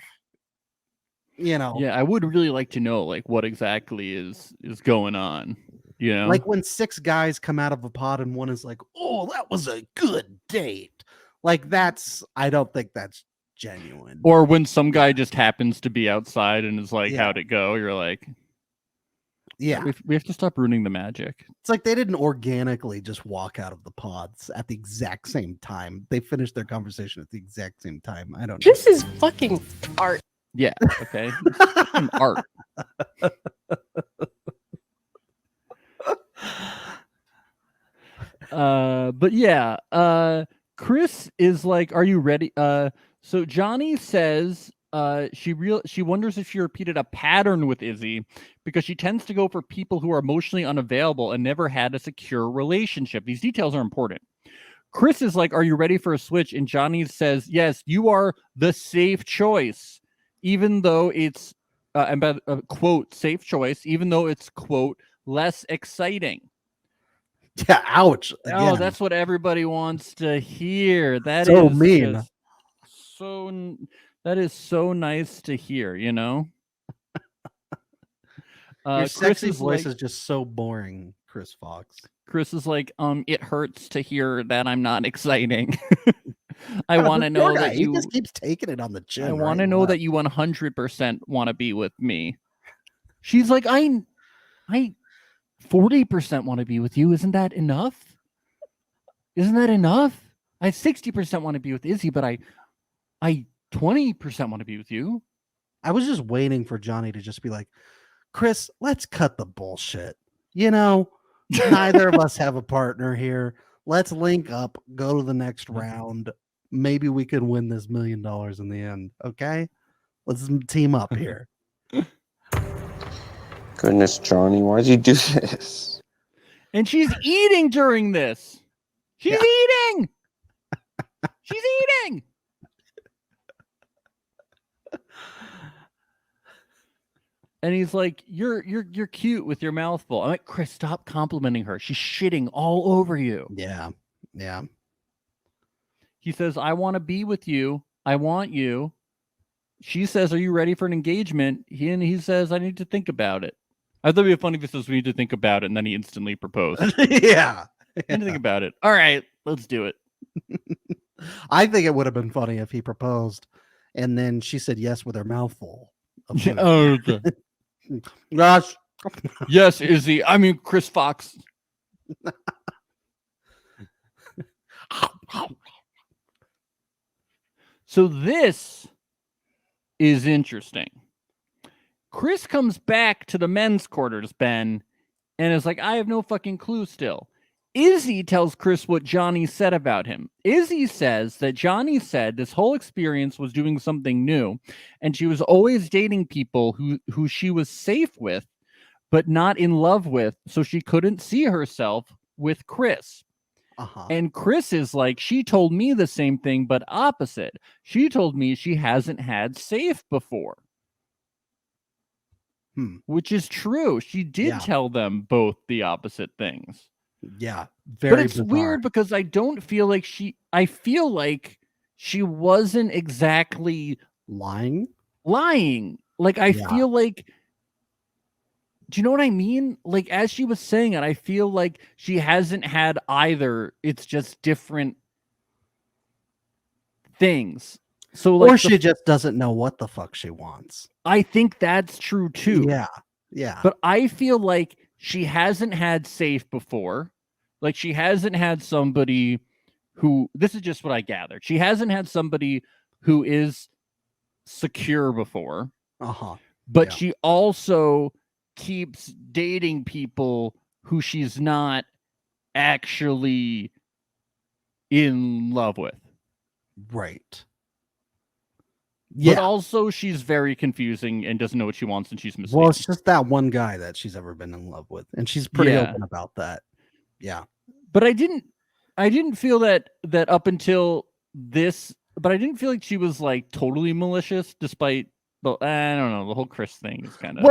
You know, Yeah, I would really like to know like what exactly is going on. You know, like when 6 guys come out of a pod and one is like, "Oh, that was a good date." Like I don't think that's genuine. or when some guy just happens to be outside and is like, Yeah. "How'd it go?" You're like, Yeah, we have to stop ruining the magic. it's like they didn't organically just walk out of the pods at the exact same time. They finished their conversation at the exact same time. I don't know. This is fucking art. Yeah. Okay. It's fucking art. But yeah, Chris is like, "Are you ready?" So Johnny says, she wonders if she repeated a pattern with Izzy because she tends to go for people who are emotionally unavailable and never had a secure relationship. These details are important. Chris is like, "Are you ready for a switch?" And Johnny says, "Yes, you are the safe choice, even though it's quote safe choice, even though it's quote less exciting." Yeah, ouch. Oh, Again. that's what everybody wants to hear. That So is mean. just that is so nice to hear, you know? Your Chris sexy is voice like, is just so boring, Chris Fox. Chris is like, "It hurts to hear that I'm not exciting. I God, want to this poor know guy, that you he just keeps taking it on the chin. I right want to and know left. that you 100% want to be with me." She's like, I 40% want to be with you. Isn't that enough? Isn't that enough? I 60% want to be with Izzy, but I 20% want to be with you. I was just waiting for Johnny to just be like, "Chris, let's cut the bullshit. You know, neither of us have a partner here. Let's link up, go to the next round. Maybe we can win this $1 million in the end. Okay, let's team up here." Goodness, Johnny, why'd you do this? And she's eating during this. She's eating. She's eating. And he's like, you're cute with your mouth full. I'm like, "Chris, stop complimenting her. She's shitting all over you." Yeah. Yeah. He says, "I want to be with you. I want you." She says, "Are you ready for an engagement?" He says, "I need to think about it." I thought it'd be funny if he says, "We need to think about it," and then he instantly proposed. Yeah. I need to think about it. All right, let's do it. I think it would have been funny if he proposed and then she said yes with her mouth full. Of food. Oh, Gosh. yes, Izzy. I mean, Chris Fox. So this is interesting. Chris comes back to the men's quarters, Ben, and is like, "I have no fucking clue still." Izzy tells Chris what Johnny said about him. Izzy says that Johnny said this whole experience was doing something new, and she was always dating people who she was safe with, but not in love with, so she couldn't see herself with Chris. And Chris is like, "She told me the same thing, but opposite. She told me she hasn't had safe before." Which is true. She did tell them both the opposite things. Yeah. But it's weird because I don't feel like I feel like she wasn't exactly lying. Like, I feel like, do you know what I mean? Like, as she was saying it, I feel like she hasn't had either. It's just different things. So, like, or she just doesn't know what the fuck she wants. I think that's true too. Yeah. Yeah. But I feel like she hasn't had safe before. Like, she hasn't had somebody who, this is just what I gathered. She hasn't had somebody who is secure before. But she also keeps dating people who she's not actually in love with. Right. But also she's very confusing and doesn't know what she wants, and she's mistaken. Well, it's just that one guy that she's ever been in love with, and she's pretty open about that. Yeah. But I didn't feel that up until this, but I didn't feel like she was like totally malicious, despite But I don't know. The whole Chris thing is kind of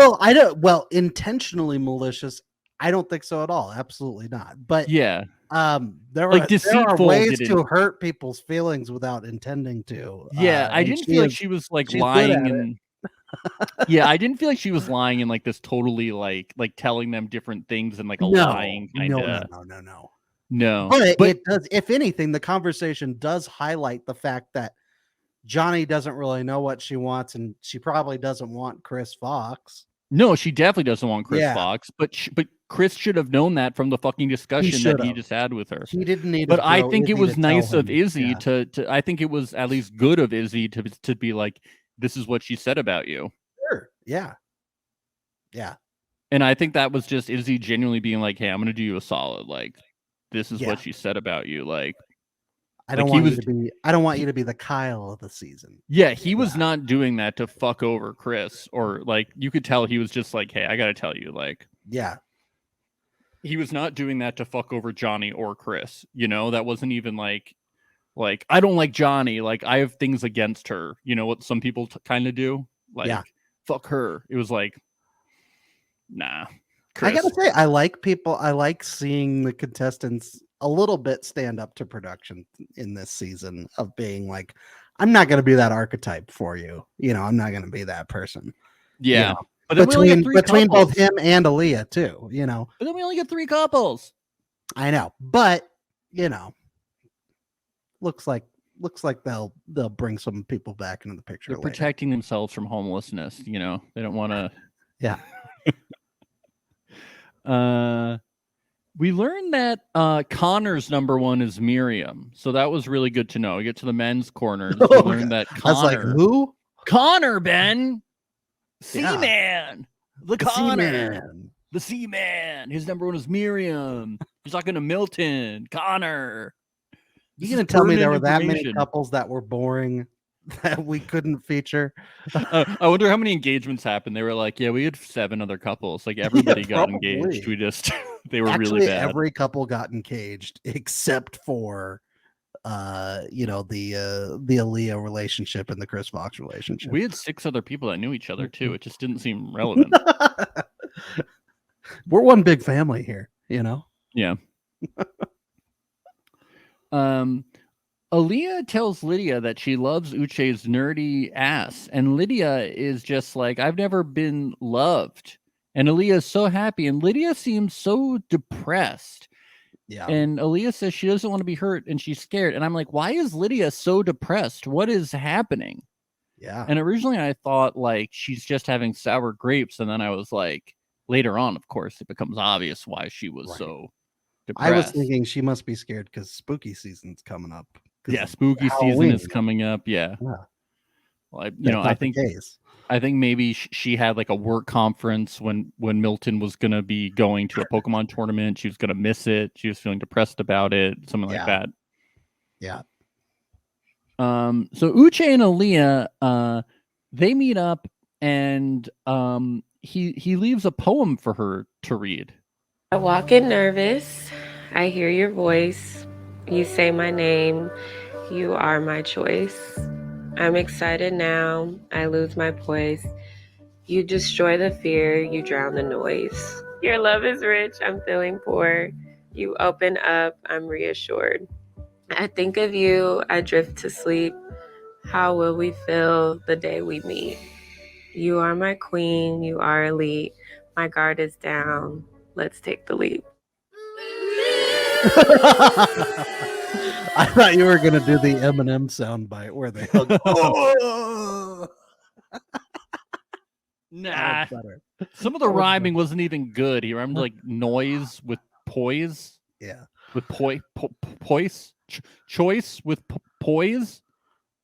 Well, intentionally malicious. I don't think so at all. Absolutely not. But yeah. there Like are deceitful ways didn't. to hurt people's feelings without intending to. Yeah, I and didn't feel like she was like lying and yeah, I didn't feel like she was lying in like this totally like telling them different things and like a lying kind of. No. But it does. If anything, the conversation does highlight the fact that Johnny doesn't really know what she wants, and she probably doesn't want Chris Fox. No, she definitely doesn't want Chris Yeah. Fox, but Chris should have known that from the fucking discussion that he just had with her. He didn't need. But I think Izzy it was to nice tell of him. Izzy to. I think it was at least good of Izzy to be like, this is what she said about you. Sure. Yeah. Yeah. And I think that was just Izzy genuinely being like, hey, I'm gonna do you a solid. Like, this is what she said about you. Like, I don't want you to be the Kyle of the season. Yeah, he was not doing that to fuck over Chris, or like you could tell he was just like, hey, I gotta tell you, like, yeah, he was not doing that to fuck over Johnny or Chris. You know, that wasn't even like I don't like Johnny, like I have things against her. You know what some people kind of do, like fuck her. It was like, nah. Chris. I gotta say, I like seeing the contestants a little bit stand up to production in this season of being like, I'm not going to be that archetype for you. You know, I'm not going to be that person. Yeah. You know? But then between both him and Aaliyah too, you know. But then we only get 3 couples. I know. But, you know, looks like they'll bring some people back into the picture. They're protecting themselves from homelessness, you know. They don't want to. Yeah. We learned that Connor's number 1 is Miriam, so that was really good to know. We get to the men's corners. We learned that Connor. I was like, who? Connor, Ben, Seaman, the Connor, the Seaman. His number 1 is Miriam. He's talking to Milton, Connor. You gonna tell me there were that many couples that were boring that we couldn't feature? I wonder how many engagements happened. They were like, yeah, we had 7 other couples. Like everybody got engaged. We just they were actually really bad. Every couple got engaged except for you know, the Aaliyah relationship and the Chris Fox relationship. We had 6 other people that knew each other too. It just didn't seem relevant. We're one big family here, you know. Yeah. Aaliyah tells Lydia that she loves Uche's nerdy ass, and Lydia is just like, I've never been loved. And Aaliyah is so happy, and Lydia seems so depressed. Yeah. And Aaliyah says she doesn't want to be hurt, and she's scared. And I'm like, why is Lydia so depressed? What is happening? Yeah. And originally I thought like she's just having sour grapes, and then I was like, later on, of course, it becomes obvious why she was so depressed. I was thinking she must be scared because spooky season's coming up. Yeah, spooky season is coming up. Yeah. Well, I think maybe she had like a work conference when Milton was gonna be going to a Pokemon tournament. She was gonna miss it. She was feeling depressed about it. Something like that. Yeah. So Uche and Aaliyah, they meet up, and he leaves a poem for her to read. I walk in nervous. I hear your voice. You say my name. You are my choice. I'm excited now. I lose my poise. You destroy the fear. You drown the noise. Your love is rich. I'm feeling poor. You open up. I'm reassured. I think of you. I drift to sleep. How will we feel the day we meet? You are my queen. You are elite. My guard is down. Let's take the leap. I thought you were gonna do the Eminem soundbite where they hug. Nah, some of the rhyming wasn't even good. He rhymed like noise with poise. Yeah, with poise, choice with poise.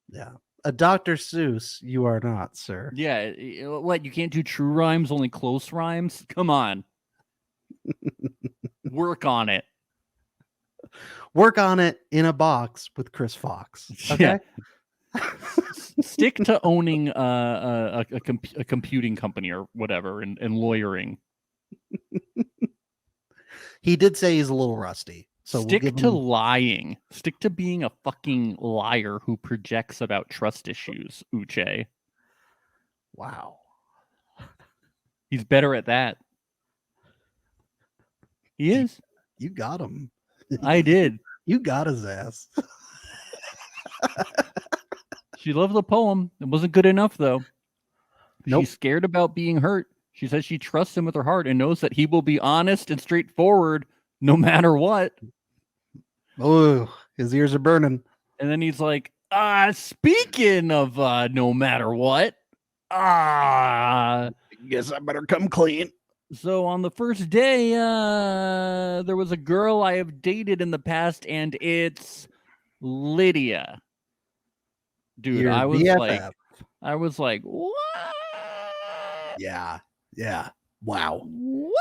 Yeah, a Dr. Seuss. You are not, sir. Yeah, what? You can't do true rhymes, only close rhymes. Come on, work on it. Work on it in a box with Chris Fox. Okay. Yeah. Stick to owning a computing company or whatever and lawyering. He did say he's a little rusty. So stick to lying. Stick to being a fucking liar who projects about trust issues, Uche. Wow. He's better at that. He is. You got him. I did. You got his ass. She loves the poem. It wasn't good enough, though. Nope. She's scared about being hurt. She says she trusts him with her heart and knows that he will be honest and straightforward no matter what. Oh, his ears are burning. And then he's like, speaking of no matter what, guess I better come clean. So on the first day, there was a girl I have dated in the past, and it's Lydia. Dude, Your I was BFF. like, what? Yeah. Wow. What?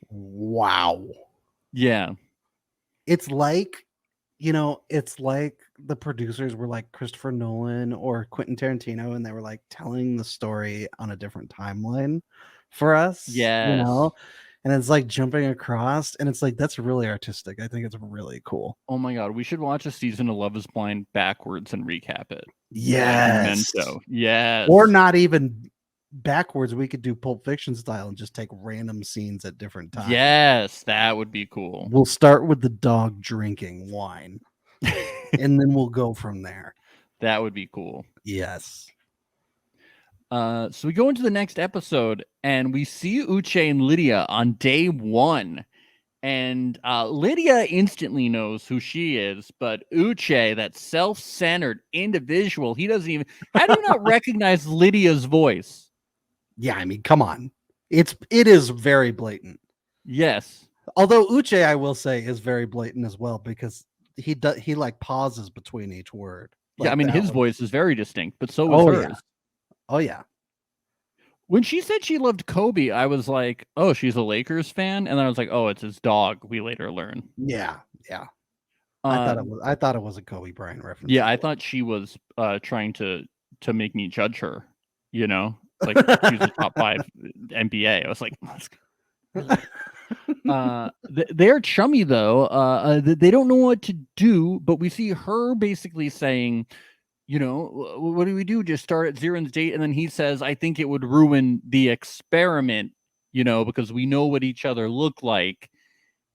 Wow. Yeah. It's like, it's like the producers were like Christopher Nolan or Quentin Tarantino, and they were like telling the story on a different timeline for us. Yes. And it's like jumping across, and it's like, that's really artistic. I think it's really cool. Oh my God. We should watch a season of Love is Blind backwards and recap it. Yes. Like Memento. Yes. Or not even backwards. We could do Pulp Fiction style and just take random scenes at different times. Yes, that would be cool. We'll start with the dog drinking wine, and then we'll go from there. That would be cool. Yes. So we go into the next episode, and we see Uche and Lydia on day 1. And Lydia instantly knows who she is, but Uche, that self-centered individual, he doesn't even... How do you not recognize Lydia's voice? Yeah, I mean, come on. It is very blatant. Yes. Although Uche, I will say, is very blatant as well, because he like pauses between each word. Like, yeah, I mean, his voice is very distinct, but so was hers. Yeah. Oh, yeah. When she said she loved Kobe, I was like, oh, she's a Lakers fan? And then I was like, oh, it's his dog, we later learn. Yeah. I thought it was a Kobe Bryant reference. Yeah, I thought she was trying to make me judge her, like she was a top 5 NBA. I was like, they're chummy though. They don't know what to do, but we see her basically saying, what do we do? Just start at Zirin's date? And then he says, I think it would ruin the experiment, because we know what each other look like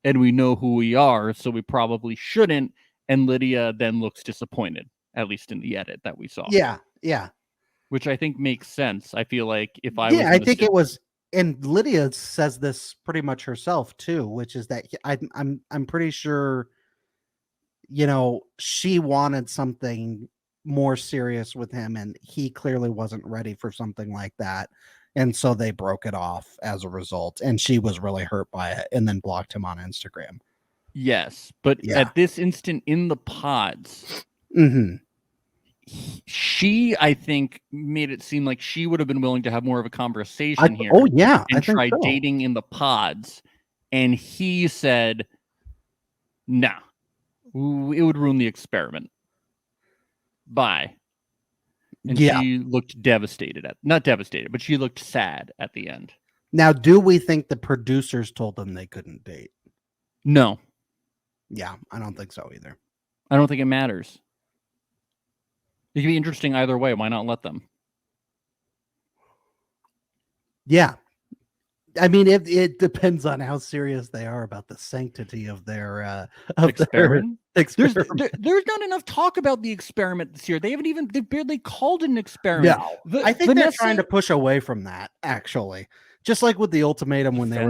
and we know who we are, so we probably shouldn't. And Lydia then looks disappointed, at least in the edit that we saw. Yeah. Which I think makes sense. I feel like if I was... Yeah, I think it was... And Lydia says this pretty much herself too, which is that I'm pretty sure, she wanted something more serious with him, and he clearly wasn't ready for something like that, and so they broke it off as a result, and she was really hurt by it and then blocked him on Instagram. Yes, but at this instant in the pods, she, I think, made it seem like she would have been willing to have more of a conversation here. Oh yeah, and try dating in the pods, and he said, "Nah, it would ruin the experiment. Bye." And she looked devastated not devastated, but she looked sad at the end. Now, do we think the producers told them they couldn't date? No. Yeah, I don't think so either. I don't think it matters. It could be interesting either way. Why not let them? Yeah. I mean, it depends on how serious they are about the sanctity of their experiment. There's not enough talk about the experiment this year. They barely called it an experiment. No, I think they're trying to push away from that, actually. Just like with the ultimatum when they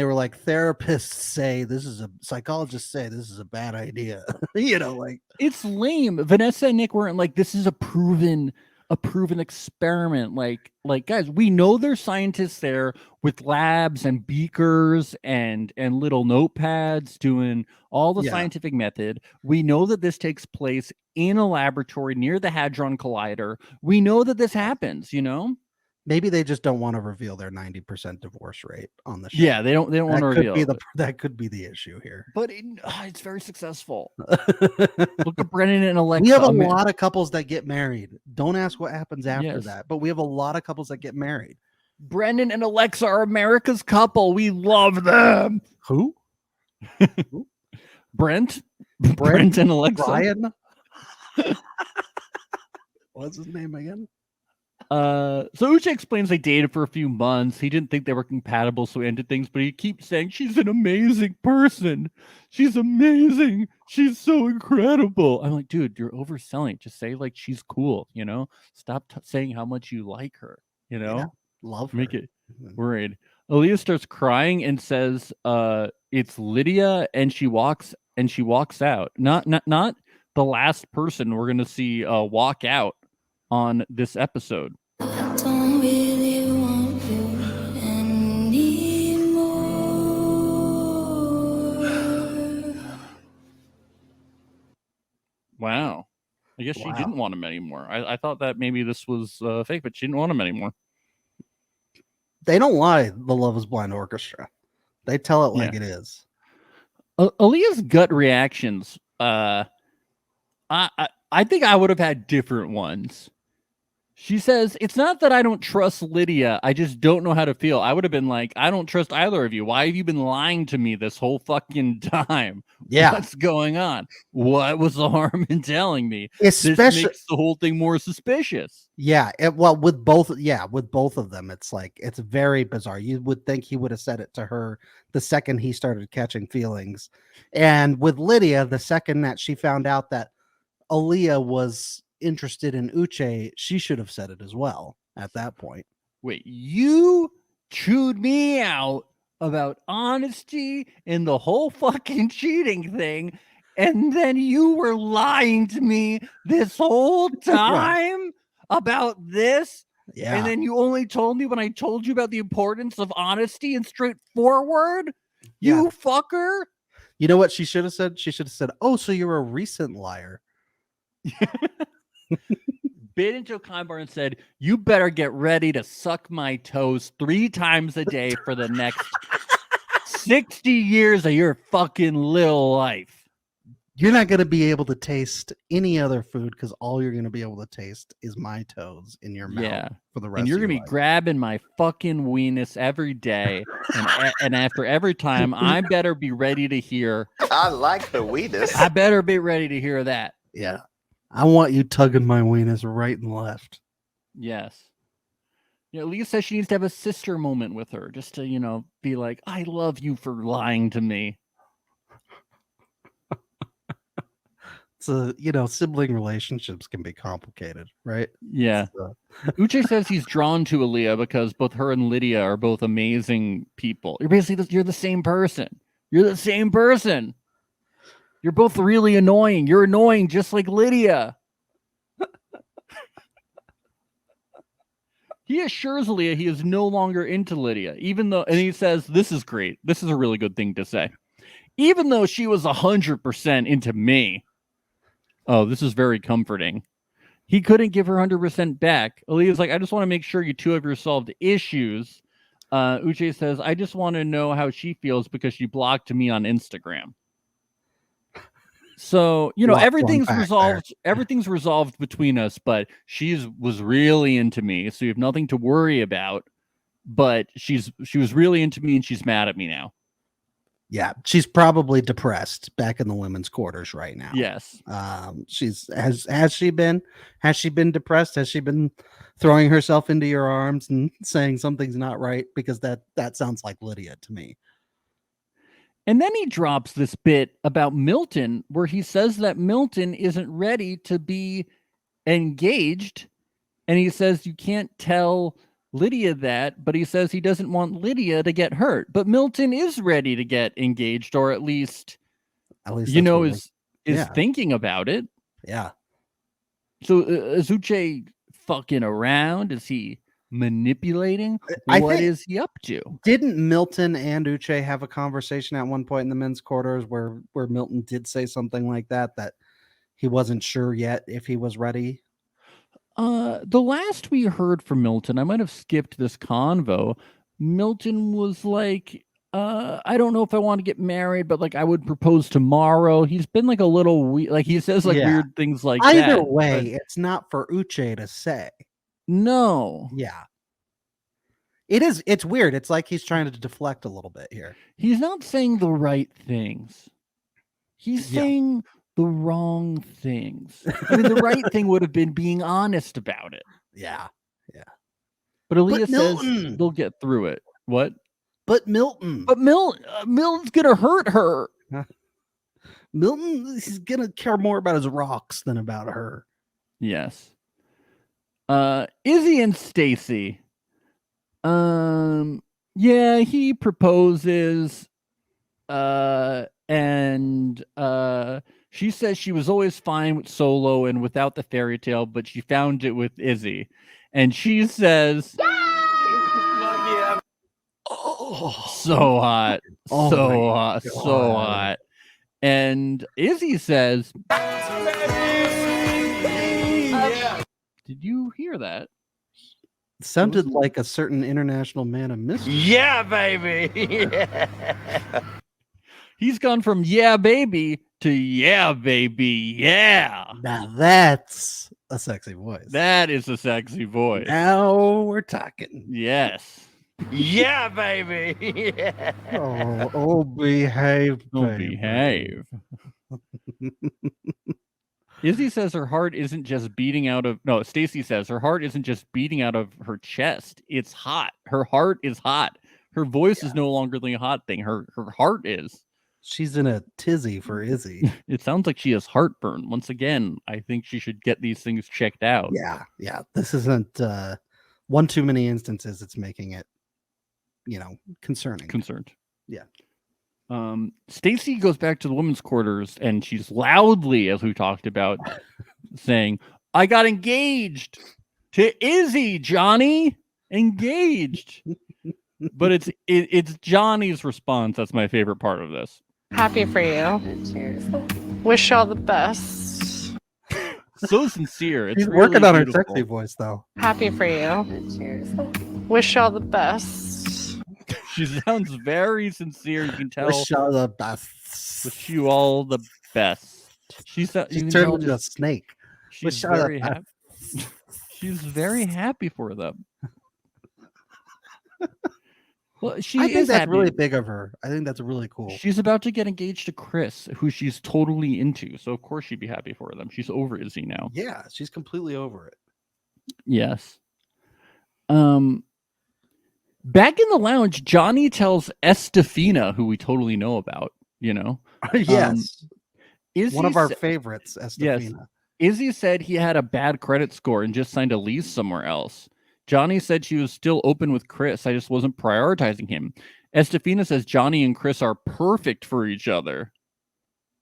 were like therapists say psychologists say this is a bad idea. It's lame. Vanessa and Nick weren't like, this is a proven experiment. Like guys, we know there's scientists there with labs and beakers and little notepads doing all the scientific method. We know that this takes place in a laboratory near the Hadron Collider. We know that this happens, Maybe they just don't want to reveal their 90% divorce rate on the show. Yeah, they don't want to reveal. That could be the issue here. But it's very successful. Look at Brennan and Alexa. We have a lot of couples that get married. Don't ask what happens after that, but we have a lot of couples that get married. Brendan and Alexa are America's couple. We love them. Who? Brent and Alexa. Brian? What's his name again? So Uche explains they dated for a few months. He didn't think they were compatible, so he ended things, but he keeps saying she's an amazing person. She's amazing. She's so incredible. I'm like, dude, you're overselling. Just say like she's cool, you know? Stop saying how much you like her, you know? Yeah, love her. Make it worried. Aaliyah starts crying and says, it's Lydia, and she walks out. Not the last person we're gonna see walk out on this episode. Don't really want you anymore. Wow. I guess she didn't want him anymore. I thought that maybe this was fake, but she didn't want him anymore. They don't lie, the Love is Blind Orchestra. They tell it like it is. Aaliyah's gut reactions, I think I would have had different ones. She says, it's not that I don't trust Lydia. I just don't know how to feel. I would have been like, I don't trust either of you. Why have you been lying to me this whole fucking time? Yeah. What's going on? What was the harm in telling me? Especially, this makes the whole thing more suspicious. Yeah. With both of them, it's like, it's very bizarre. You would think he would have said it to her the second he started catching feelings. And with Lydia, the second that she found out that Aaliyah was interested in Uche, she should have said it as well at that point. Wait, you chewed me out about honesty and the whole fucking cheating thing, and then you were lying to me this whole time about this? Yeah. And then you only told me when I told you about the importance of honesty and straightforward? You fucker. You know what she should have said? She should have said, oh, so you're a recent liar. Bit into a kind bar and said, you better get ready to suck my toes 3 times a day for the next 60 years of your fucking little life. You're not going to be able to taste any other food because all you're going to be able to taste is my toes in your mouth for the rest and you're of your gonna be life. grabbing my fucking weenus every day, and after every time, I better be ready to hear. I like the weenus. I better be ready to hear that. Yeah. I want you tugging my weenus right and left. Yes. Aaliyah says she needs to have a sister moment with her just to, be like, I love you for lying to me. So, sibling relationships can be complicated, right? Yeah. Uche says he's drawn to Aaliyah because both her and Lydia are both amazing people. You're the same person. You're the same person. You're both really annoying. You're annoying just like Lydia. He assures Aaliyah he is no longer into Lydia, and he says, this is great. This is a really good thing to say. Even though she was 100% into me. Oh, this is very comforting. He couldn't give her 100% back. Aaliyah's like, I just want to make sure you two have resolved issues. Uche says, I just want to know how she feels because she blocked me on Instagram. So, everything's resolved. Everything's resolved between us, but she was really into me, so you have nothing to worry about. But she was really into me, and she's mad at me now. Yeah, she's probably depressed back in the women's quarters right now. Yes. Has she been depressed? Has she been throwing herself into your arms and saying something's not right? Because that sounds like Lydia to me. And then he drops this bit about Milton where he says that Milton isn't ready to be engaged. And he says you can't tell Lydia that, but he says he doesn't want Lydia to get hurt. But Milton is ready to get engaged, or at least is thinking about it. Yeah. So is Uche fucking around? Is he manipulating? What is he up to? Didn't Milton and Uche have a conversation at one point in the men's quarters where Milton did say something like that he wasn't sure yet if he was ready? The last we heard from Milton, I might have skipped this convo. Milton was like, I don't know if I want to get married, but like I would propose tomorrow. He's been like a little weird, like he says like weird things like that. Either way, it's not for Uche to say. No. Yeah. It's weird. It's like he's trying to deflect a little bit here. He's not saying the right things. He's saying the wrong things. I mean, the right thing would have been being honest about it. Yeah. But Aaliyah Milton! says they'll get through it. What? But Milton. But Milton's gonna hurt her. Milton is gonna care more about his rocks than about her. Yes. Izzy and Stacy. Yeah, he proposes. And she says she was always fine with solo and without the fairy tale, but she found it with Izzy. And she says, Oh, so hot. Oh So my hot. So God. hot. And Izzy says, did you hear that? sounded like a certain international man of mystery. Yeah, baby. Yeah. He's gone from yeah, baby to yeah, baby. Yeah. Now that's a sexy voice. That is a sexy voice. Now we're talking. Yes. Yeah, baby. Yeah. Oh, behave, Oh, baby. behave. Izzy says her heart isn't just beating out of... No, Stacy says her heart isn't just beating out of her chest. It's hot. Her heart is hot. Her voice is no longer the hot thing. Her heart is. She's in a tizzy for Izzy. It sounds like she has heartburn. Once again, I think she should get these things checked out. Yeah. This isn't one too many instances. It's making it, concerning. Concerned. Yeah. Stacy goes back to the women's quarters and she's loudly, as we talked about, saying, I got engaged to Izzy, Johnny. Engaged. But it's Johnny's response that's my favorite part of this. Happy for you. Wish you all the best. So sincere. It's She's really working on her beautiful. sexy voice, though. Happy for you. Wish you all the best. She sounds very sincere. You can tell. Wish you all the best. Wish you all the best. She's turned into a snake. She's Wish you all the very best. happy. She's very happy for them. Well, she I think is that's happy. really big of her. I think that's really cool. She's about to get engaged to Chris, who she's totally into. So of course she'd be happy for them. She's over Izzy now. Yeah, she's completely over it. Yes. Back in the lounge, Johnny tells Estefina, who we totally know about, Yes. Izzy One of our sa- favorites, Yes. Estefina. Izzy said he had a bad credit score and just signed a lease somewhere else. Johnny said she was still open with Chris. I just wasn't prioritizing him. Estefina says Johnny and Chris are perfect for each other.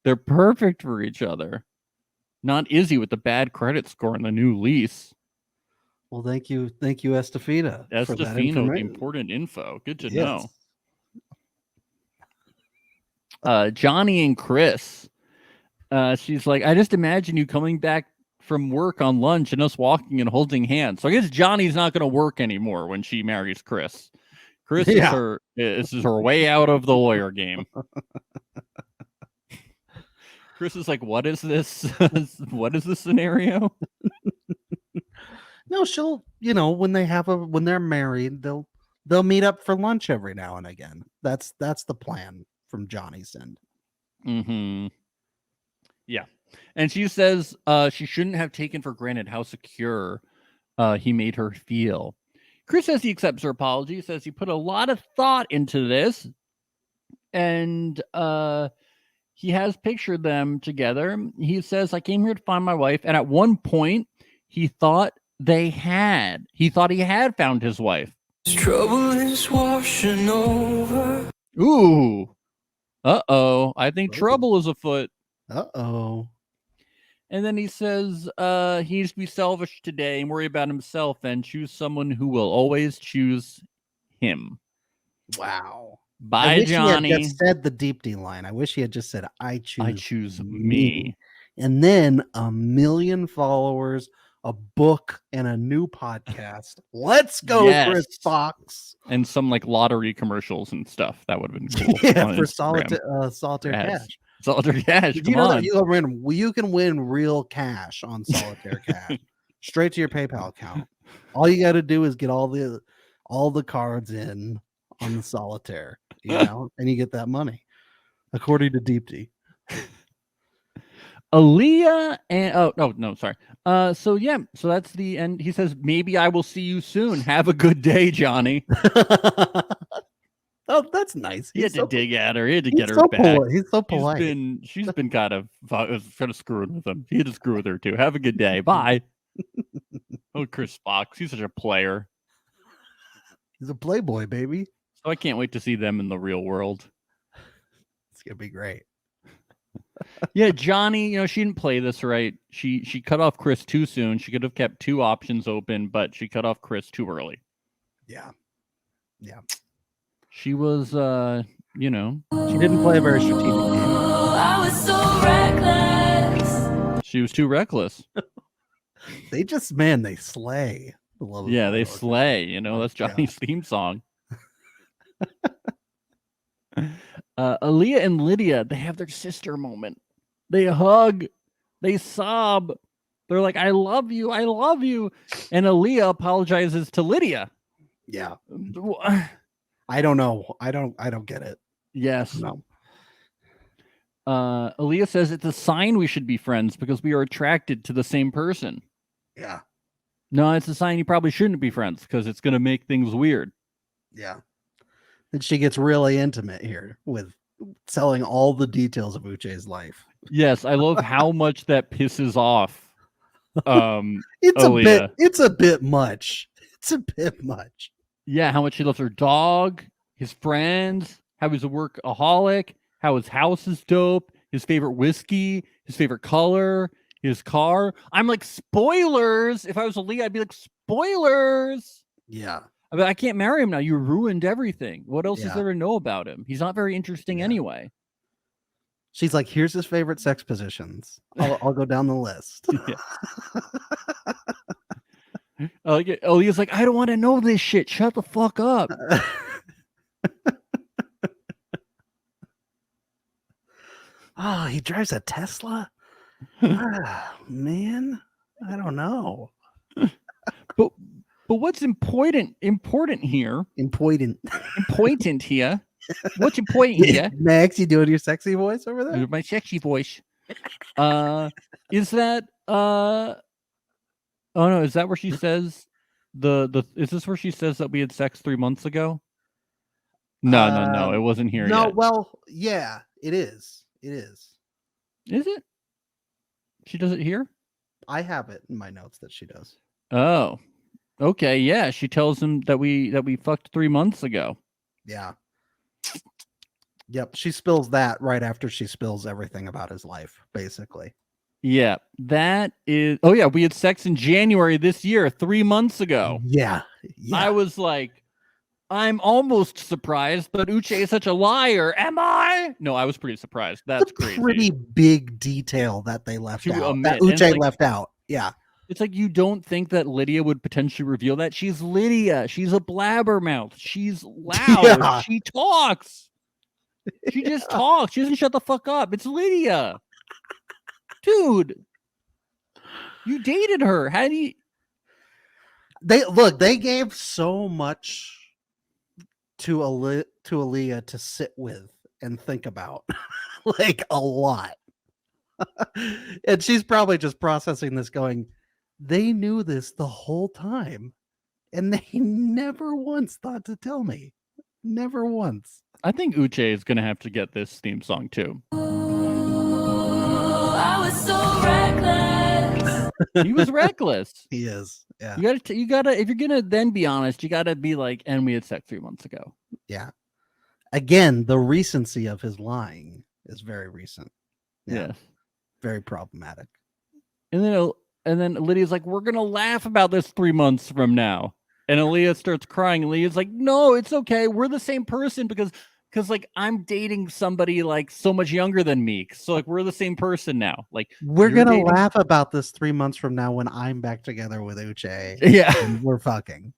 They're perfect for each other. Not Izzy with the bad credit score and the new lease. Well, thank you, Estefina. for that Estefina with the information. important info. Good to Yes. know. Johnny and Chris. She's like, I just imagine you coming back from work on lunch and us walking and holding hands. So I guess Johnny's not going to work anymore when she marries Chris. Chris is her way out of the lawyer game. Chris is like, what is this? What is this scenario? No, she'll, when they're married, they'll meet up for lunch every now and again. That's the plan from Johnny's end. Mm-hmm. Yeah. And she says she shouldn't have taken for granted how secure he made her feel. Chris says he accepts her apology, says he put a lot of thought into this, and he has pictured them together. He says, I came here to find my wife, and at one point he thought he had found his wife. Trouble is washing over. Ooh. Uh-oh. I think trouble is afoot. Uh-oh. And then he says he needs to be selfish today and worry about himself and choose someone who will always choose him. Wow. Bye, I wish Johnny. He had just said the deep D line. I wish he had just said, I choose me. And then 1 million followers, a book, and a new podcast. Let's go, Yes. Chris Fox. And some like lottery commercials and stuff. That would have been cool. Yeah, on for Instagram. solitaire Yes. cash. Solitaire cash. Did Come you know on. that you can win real cash on solitaire cash straight to your PayPal account. All you got to do is get all the cards in on the solitaire, and you get that money, according to Deep D. Aaliyah and no, sorry. So that's the end. He says, maybe I will see you soon. Have a good day, Johnny. Oh, that's nice. He had to dig at her. He had to he's get her so back. polite. He's so polite. She's been kind of screwing with him. He had to screw with her too. Have a good day. Bye. Oh, Chris Fox. He's such a player. He's a playboy, baby. So I can't wait to see them in the real world. It's gonna be great. Yeah, Johnny, she didn't play this right. She cut off Chris too soon. She could have kept 2 options open, but she cut off Chris too early. Yeah. She was she didn't play a very strategic game. I was so reckless. She was too reckless. They slay. They slay. That's Johnny's theme song. Aaliyah and Lydia, they have their sister moment. They hug, they sob. They're like, I love you, I love you. And Aaliyah apologizes to Lydia. Yeah. I don't know. I don't get it. Yes. No. Aaliyah says it's a sign we should be friends because we are attracted to the same person. Yeah. No, it's a sign you probably shouldn't be friends because it's going to make things weird. Yeah. And she gets really intimate here with telling all the details of Uche's life. Yes, I love how much that pisses off. It's Aaliyah. It's a bit much. It's a bit much. Yeah, how much she loves her dog, his friends, how he's a workaholic, how his house is dope, his favorite whiskey, his favorite color, his car. I'm like, spoilers. If I was Aaliyah, I'd be like, spoilers. Yeah. I mean, I can't marry him now. You ruined everything. What else is there to know about him? He's not very interesting anyway. She's like, here's his favorite sex positions. I'll go down the list. Aaliyah's like, I don't want to know this shit. Shut the fuck up. Oh, he drives a Tesla? Man, I don't know. But what's important here? Important here. What's important here? Max, you doing your sexy voice over there? My sexy voice. Is that oh no, is that where she says is this where she says that we had sex 3 months ago? No, it wasn't here yet. Well, yeah, it is. It is. Is it? She does it here? I have it in my notes that she does. Oh. Okay, yeah. She tells him that we fucked 3 months ago. Yeah. Yep. She spills that right after she spills everything about his life, basically. Yeah. That is we had sex in January this year, 3 months ago. Yeah. I was like, I'm almost surprised, but Uche is such a liar. Am I? No, I was pretty surprised. That's crazy. Pretty big detail that they left out. omit. That Uche left out. Yeah. It's like you don't think that Lydia would potentially reveal that. She's Lydia. She's a blabbermouth. She's loud. Yeah. She talks. She just talks. She doesn't shut the fuck up. It's Lydia. Dude. You dated her. How do you... They gave so much to Aaliyah to sit with and think about. Like a lot. And she's probably just processing this going, they knew this the whole time and they never once thought to tell me. Never once. I think Uche is going to have to get this theme song too. I was so reckless. He was reckless. He is. Yeah. You gotta, if you're gonna then be honest, you gotta be like, and we had sex 3 months ago. Yeah. Again, the recency of his lying is very recent. Yeah. Yes. Very problematic. And then Lydia's like, we're gonna laugh about this 3 months from now. And Aaliyah starts crying. And Lydia's like, no, it's okay. We're the same person because like I'm dating somebody like so much younger than me. So like we're the same person now. Like we're gonna laugh about this 3 months from now when I'm back together with Uche. Yeah. And we're fucking.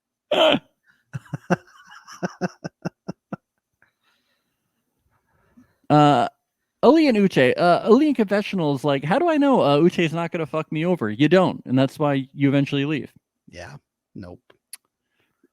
Aaliyah and Uche. Aaliyah in confessional is like, how do I know Uche's not gonna fuck me over? You don't, and that's why you eventually leave. Yeah. Nope.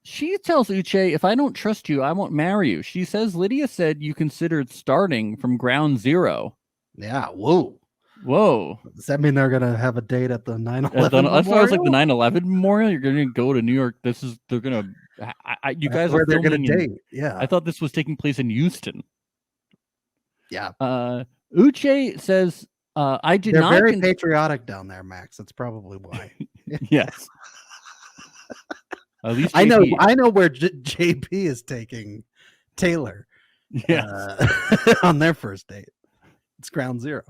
She tells Uche, if I don't trust you, I won't marry you. She says Lydia said you considered starting from ground zero. Yeah. Whoa. Whoa. Does that mean they're gonna have a date at the 9/11 That's why I was like the memorial? 9/11 memorial. You're gonna go to New York. They're gonna. You That's guys where are they're gonna filming in. date. Yeah. I thought this was taking place in Houston. Yeah. Uche says, "I did They're not." very patriotic down there, Max. That's probably why. Yes. At least I know JP. where JP is taking Taylor. Yes. On their first date. It's ground zero.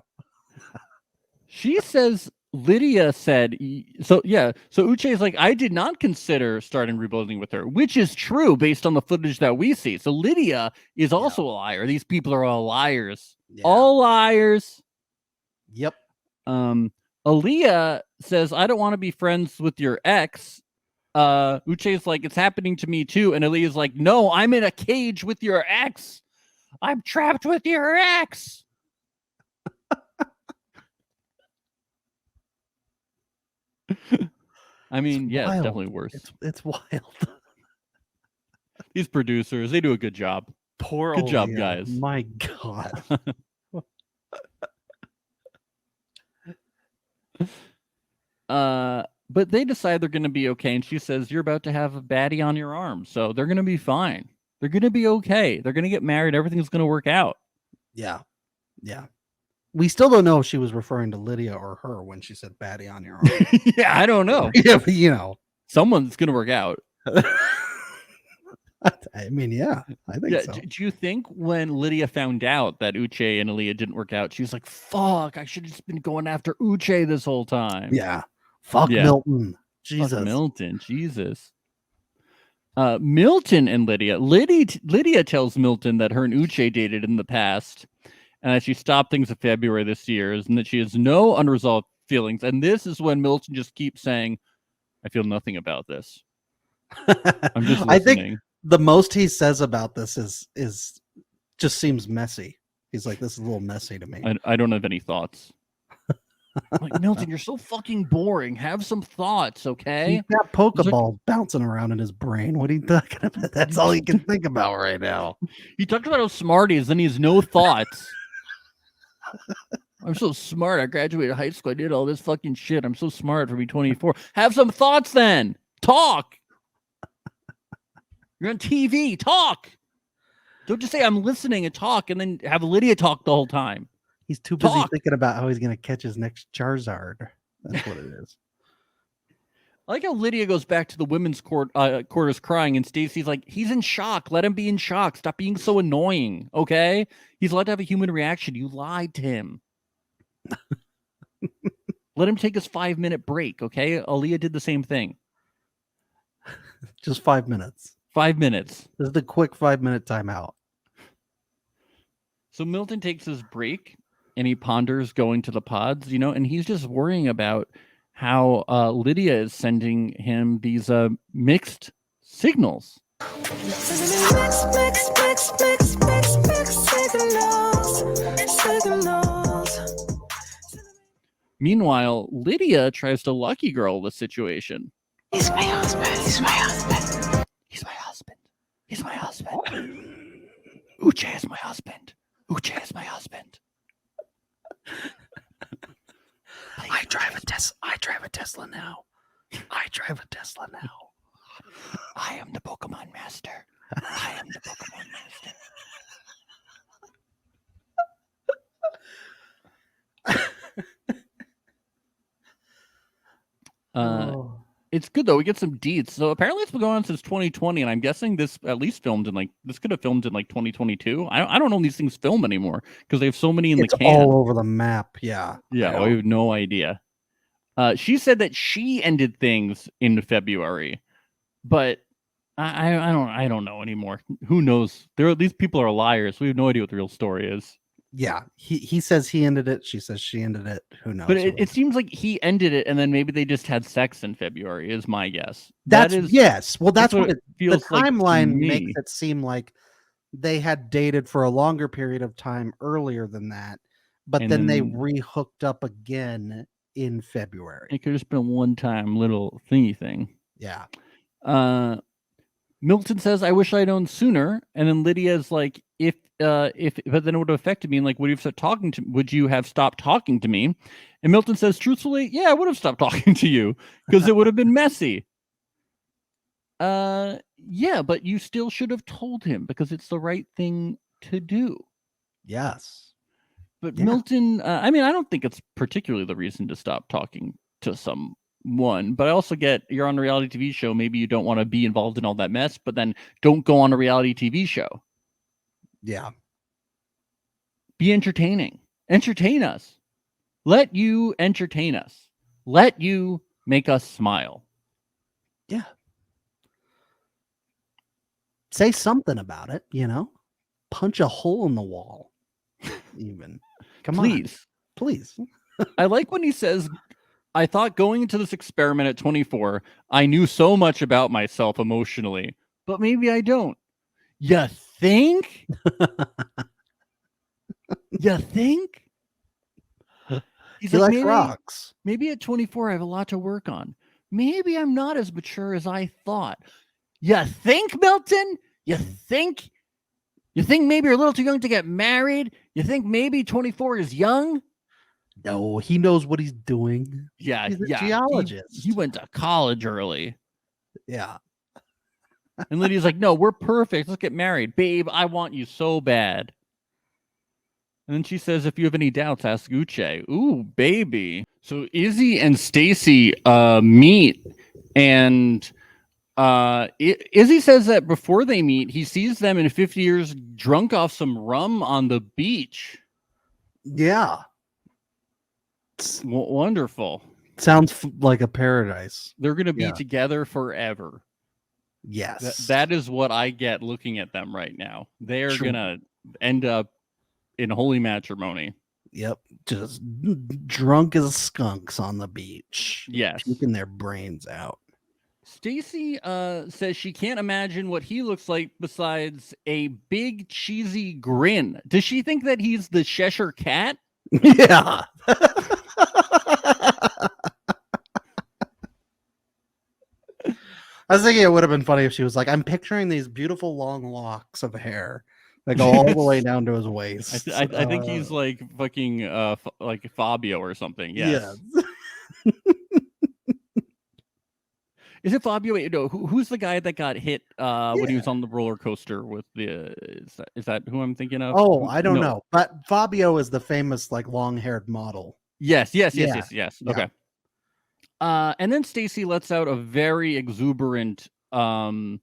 She says Lydia said so. Yeah. So Uche is like, I did not consider starting rebuilding with her, which is true based on the footage that we see. So Lydia is also a liar. These people are all liars. Yeah. All liars. Yep. Aaliyah says, I don't want to be friends with your ex. Uche's like, it's happening to me too. And Aaliyah's like, no, I'm in a cage with your ex. I'm trapped with your ex. I mean, It's yeah, wild. it's definitely worse. It's wild. These producers, they do a good job. Poor good job, Aaliyah. guys. My God. But they decide they're going to be okay. And she says, you're about to have a baddie on your arm. So they're going to be fine. They're going to be okay. They're going to get married. Everything's going to work out. Yeah. Yeah. We still don't know if she was referring to Lydia or her when she said baddie on your arm. Yeah, I don't know. Yeah, but, you know. Someone's going to work out. I mean, yeah, I think so. Do you think when Lydia found out that Uche and Aaliyah didn't work out, she was like, fuck, I should have just been going after Uche this whole time? Yeah. Fuck Milton. Jesus. Fuck Milton. Jesus. Milton and Lydia. Lydia tells Milton that her and Uche dated in the past and that she stopped things in February this year and that she has no unresolved feelings. And this is when Milton just keeps saying, I feel nothing about this. I'm just listening. I think the most he says about this is just seems messy. He's like, this is a little messy to me. I don't have any thoughts. Like, Milton, you're so fucking boring. Have some thoughts, okay? He's got Pokeballs bouncing around in his brain. What are you talking about? That's all he can think about right now. He talked about how smart he is, then he has no thoughts. I'm so smart. I graduated high school. I did all this fucking shit. I'm so smart for me 24. Have some thoughts then. Talk. You're on TV. Talk. Don't just say I'm listening and talk and then have Lydia talk the whole time. He's too busy thinking about how he's going to catch his next Charizard. That's what it is. I like how Lydia goes back to the women's quarters crying, and Stacy's like, he's in shock. Let him be in shock. Stop being so annoying, okay? He's allowed to have a human reaction. You lied to him. Let him take his 5-minute break, okay? Aaliyah did the same thing. Just 5 minutes. 5 minutes. This is the quick 5-minute timeout. So Milton takes his break, and he ponders going to the pods, and he's just worrying about how Lydia is sending him these mixed signals. Meanwhile, Lydia tries to lucky girl the situation. He's my husband. He's my husband. He's my husband. He's my husband. Uche is my husband. Uche is my husband. I drive a Tesla. I drive a Tesla now. I drive a Tesla now. I am the Pokemon master. I am the Pokemon master. It's good though. We get some deets. So apparently it's been going on since 2020, and I'm guessing this at least filmed in this could have filmed in 2022. I don't know if these things film anymore because they have so many in the can. All over the map. Yeah. Yeah, I have no idea. She said that she ended things in February, but I don't know anymore. Who knows? These people are liars. We have no idea what the real story is. Yeah, he says he ended it. She says she ended it. Who knows? But it seems like he ended it, and then maybe they just had sex in February. Is my guess. Yes. Well, that's what it feels the timeline like makes it seem like they had dated for a longer period of time earlier than that, but then they re-hooked up again in February. It could have just been a one-time little thingy thing. Yeah. Milton says, "I wish I'd known sooner." And then Lydia's like, "If, but then it would have affected me. And like, would you have stopped talking to me?" And Milton says, "Truthfully, yeah, I would have stopped talking to you because it would have been messy." Yeah, but you still should have told him because it's the right thing to do. Yes. But Yeah. Milton, I mean, I don't think it's particularly the reason to stop talking to someone, but I also get you're on a reality TV show. Maybe you don't want to be involved in all that mess, but then don't go on a reality TV show. Yeah. Be entertaining. Entertain us. Let you entertain us. Let you make us smile. Yeah. Say something about it, you know? Punch a hole in the wall. Even. Come Please. on. Please. I like when he says, "I thought going into this experiment at 24, I knew so much about myself emotionally, but maybe I don't." You think? You think? He's He like, likes rocks. maybe at 24, I have a lot to work on. Maybe I'm not as mature as I thought. You think, Milton? You think? You think maybe you're a little too young to get married? You think maybe 24 is young? No, he knows what he's doing. Yeah, He's a yeah. geologist. He went to college early. Yeah. And Lydia's like, "No, we're perfect. Let's get married. Babe, I want you so bad." And then she says, "If you have any doubts, ask Uche." Ooh, baby. So Izzy and Stacy meet, and Izzy says that before they meet, he sees them in 50 years drunk off some rum on the beach. Yeah. Wonderful. Sounds like a paradise. They're going to be Yeah. together forever. Yes. That is what I get looking at them right now. They're Sure. going to end up in holy matrimony. Yep. Just drunk as skunks on the beach. Yes. Puking their brains out. Stacy says she can't imagine what he looks like besides a big cheesy grin. Does she think that he's the Cheshire Cat? Yeah. I was thinking it would have been funny if she was like, "I'm picturing these beautiful long locks of hair that go all the way down to his waist." I think he's like fucking like Fabio or something. Yes. Yeah. Is it Fabio? Wait, no, who's the guy that got hit when he was on the roller coaster with the? Is that who I'm thinking of? Oh, I don't know. But Fabio is the famous like long-haired model. Yes. Yeah. Okay. And then Stacy lets out a very exuberant laugh.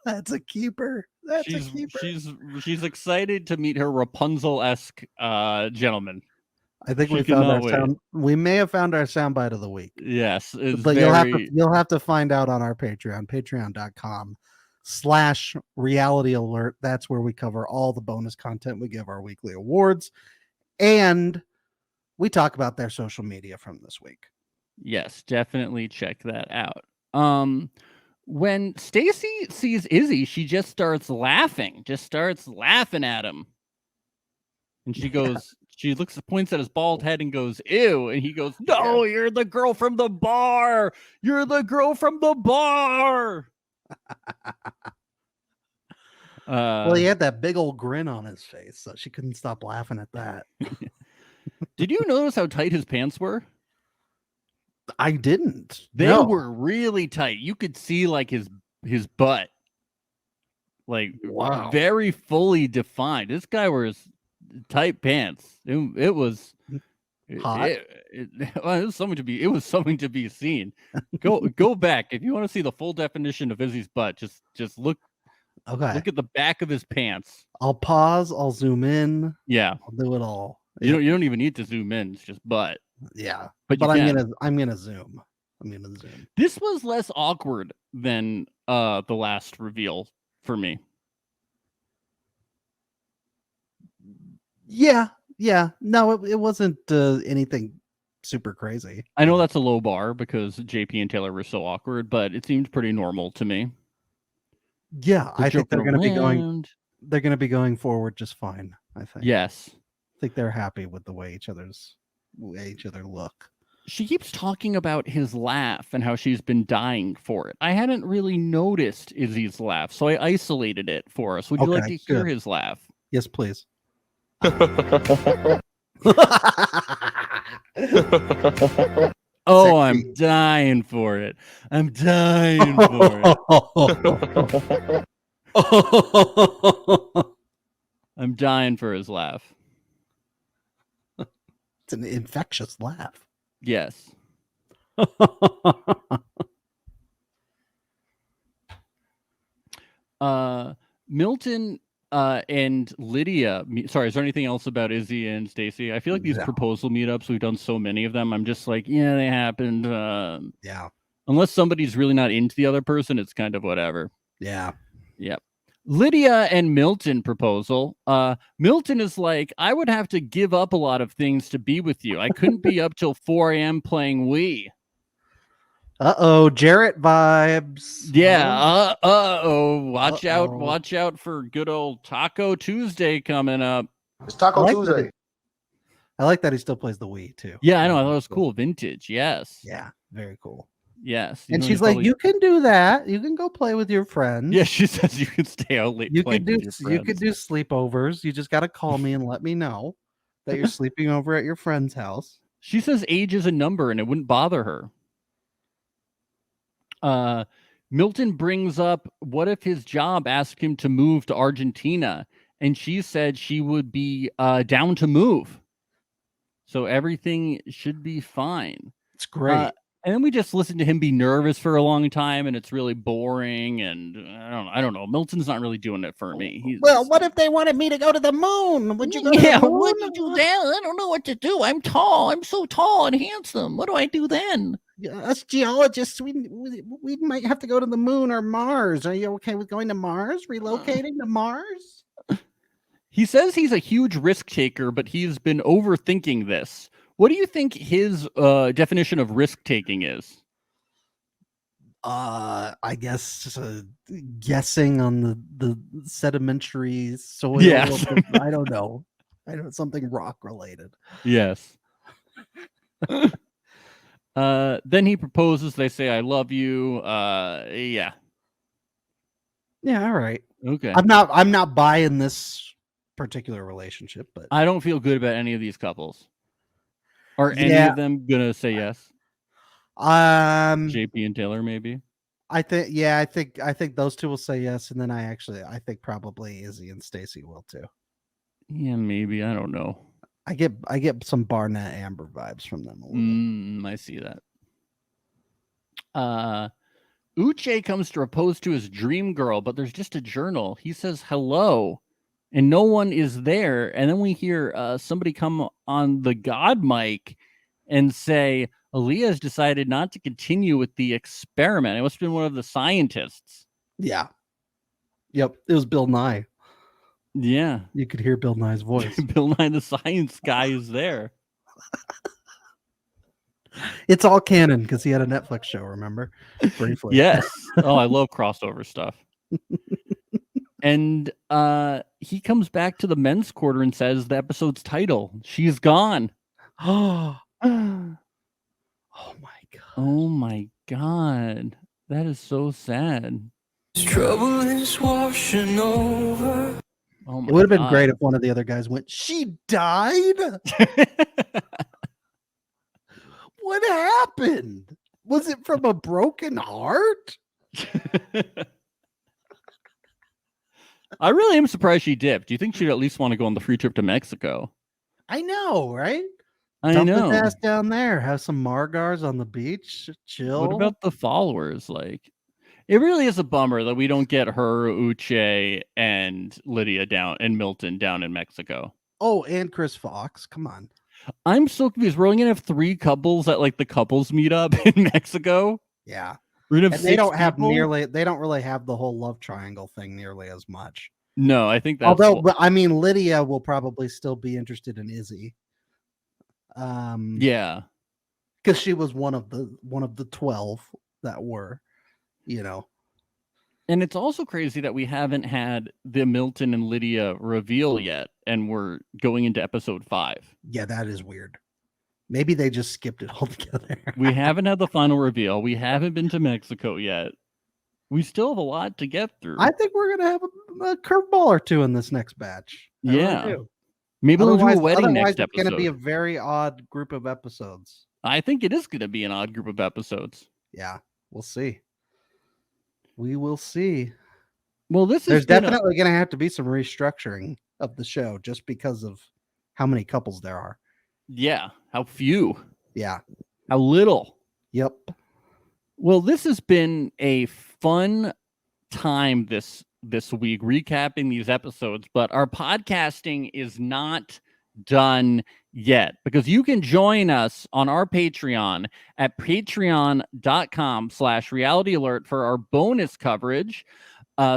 That's a keeper. That's a keeper. She's excited to meet her Rapunzel-esque gentleman. I think we found our sound. We may have found our soundbite of the week. Yes, but you'll have to find out on our Patreon, patreon.com/reality alert. That's where we cover all the bonus content. We give our weekly awards, and we talk about their social media from this week. Yes, definitely check that out. When Stacy sees Izzy, she just starts laughing at him. And she goes, she points at his bald head and goes, "Ew." And he goes, "No, you're the girl from the bar. You're the girl from the bar." Well, he had that big old grin on his face, so she couldn't stop laughing at that. Did you notice how tight his pants were? I didn't. They were really tight. You could see like his butt, like very fully defined. This guy wears tight pants. It was hot. It was something to be seen. Go back if you want to see the full definition of Izzy's butt. Just look. Okay. Look at the back of his pants. I'll pause. I'll zoom in. Yeah. I'll do it all. You don't even need to zoom in. It's just butt. Yeah. But I'm gonna zoom. This was less awkward than the last reveal for me. Yeah. No, it wasn't anything super crazy. I know that's a low bar because JP and Taylor were so awkward, but it seemed pretty normal to me. Yeah, I think they're joking going to be going. around. They're going to be going forward just fine. I think. Yes. I think they're happy with the way each other look. She keeps talking about his laugh and how she's been dying for it. I hadn't really noticed Izzy's laugh, so I isolated it for us. Would you like to hear his laugh? Yes, please. Oh, I'm dying for it. I'm dying for it. I'm dying for his laugh. It's an infectious laugh. Yes. Milton and Lydia. Sorry, is there anything else about Izzy and Stacy? I feel like these proposal meetups, we've done so many of them. I'm just like, yeah, they happened. Yeah. Unless somebody's really not into the other person, it's kind of whatever. Yeah. Yep. Lydia and Milton proposal. Milton is like, I would have to give up a lot of things to be with you. I couldn't be up till 4 a.m. playing Wii. Uh-oh, Jarrett vibes. Yeah. Watch out for good old Taco Tuesday coming up. It's Taco Tuesday. I like that he still plays the Wii too. Yeah, I know. I thought it was cool. Vintage. Yes. Yeah. Very cool. Yes. And she's like, you can do that. You can go play with your friends. Yeah, she says you can stay out late. You could do sleepovers. You just got to call me and let me know that you're sleeping over at your friend's house. She says age is a number and it wouldn't bother her. Milton brings up, what if his job asked him to move to Argentina? And she said she would be down to move. So everything should be fine. It's great. And then we just listen to him be nervous for a long time, and it's really boring. And I don't know. Milton's not really doing it for me. Well, what if they wanted me to go to the moon? Would you go to the moon? Would you do that? I don't know what to do. I'm tall. I'm so tall and handsome. What do I do then? Us geologists, we might have to go to the moon or Mars. Are you okay with going to Mars? Relocating to Mars? He says he's a huge risk taker, but he's been overthinking this. What do you think his definition of risk taking is? I guess guessing on the sedimentary soil. Yes. I don't know. I know something rock related. Yes. Then he proposes. They say, "I love you." Yeah. Yeah. All right. Okay. I'm not buying this particular relationship, but I don't feel good about any of these couples. Are any of them gonna say yes? JP and Taylor, maybe. I think those two will say yes, and then I think probably Izzy and Stacy will too. Yeah, maybe. I don't know. I get some Barnett Amber vibes from them. I see that. Uche comes to propose to his dream girl, but there's just a journal. He says hello, and no one is there. And then we hear somebody come on the God mic and say, Aaliyah has decided not to continue with the experiment. It must have been one of the scientists. Yeah. Yep. It was Bill Nye. Yeah. You could hear Bill Nye's voice. Bill Nye, the science guy, is there. It's all canon because he had a Netflix show, remember? Briefly. Yes. Oh, I love crossover stuff. And he comes back to the men's quarter and says the episode's title, She's Gone. Oh my God. Oh my God. That is so sad. Trouble is washing over. Oh my It would have been God. great if one of the other guys went, she died? What happened? Was it from a broken heart? I really am surprised she dipped. Do you think she'd at least want to go on the free trip to Mexico? I know, right? I Dump know. his ass down there. Have some margars on the beach. Chill. What about the followers? Like, it really is a bummer that we don't get her, Uche, and Lydia down and Milton down in Mexico. Oh, and Chris Fox. Come on. I'm so confused. We're only gonna have 3 couples at like the couples meetup in Mexico. Yeah. We're gonna have And they 6 don't have people? they don't really have the whole love triangle thing nearly as much. No, I think that's Although, I mean, Lydia will probably still be interested in Izzy. yeah. because she was one of the 12 that were, And it's also crazy that we haven't had the Milton and Lydia reveal yet, and we're going into episode 5. Yeah, that is weird. Maybe they just skipped it altogether. We haven't had the final reveal. We haven't been to Mexico yet. We still have a lot to get through. I think we're gonna have a curveball or two in this next batch. I really do. Maybe we'll do a wedding otherwise next it's episode. going to be a very odd group of episodes. I think it is going to be an odd group of episodes. Yeah, we'll see. We will see. Well, there's definitely going to have to be some restructuring of the show just because of how many couples there are. Yeah, how few. Yeah. How little. Yep. Well, this has been a fun time this week recapping these episodes, but our podcasting is not done yet, because you can join us on our Patreon at patreon.com/realityalert for our bonus coverage,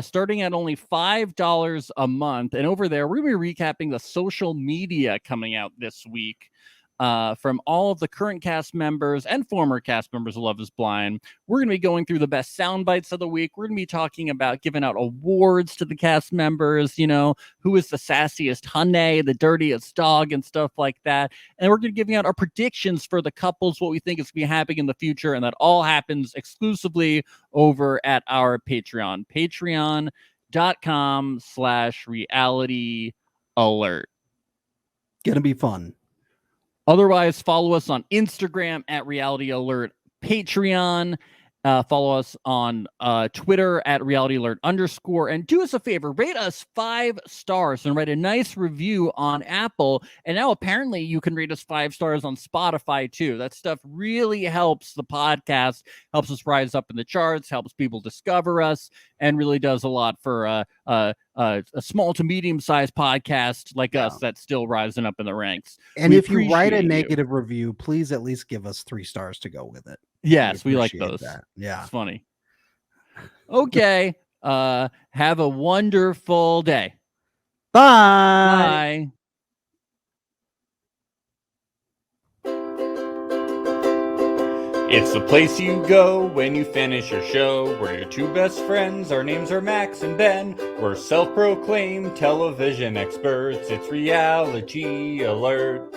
starting at only $5 a month. And over there, we're going to be recapping the social media coming out this week from all of the current cast members and former cast members of Love is Blind. We're going to be going through the best sound bites of the week. We're going to be talking about giving out awards to the cast members, who is the sassiest honey, the dirtiest dog, and stuff like that. And we're going to be giving out our predictions for the couples, what we think is going to be happening in the future. And that all happens exclusively over at our Patreon, patreon.com/realityalert. Gonna be fun. Otherwise, follow us on Instagram at Reality Alert Patreon. Follow us on Twitter at Reality Alert _. And do us a favor, rate us 5 stars and write a nice review on Apple. And now apparently you can rate us 5 stars on Spotify too. That stuff really helps the podcast, helps us rise up in the charts, helps people discover us, and really does a lot for a small to medium-sized podcast like us that's still rising up in the ranks. And We if you write a appreciate you. negative review, please at least give us 3 stars to go with it. Yes, we like appreciate those. that. Yeah. It's funny. Okay. Have a wonderful day. Bye. Bye. It's the place you go when you finish your show. We're your 2 best friends. Our names are Max and Ben. We're self-proclaimed television experts. It's Reality Alert.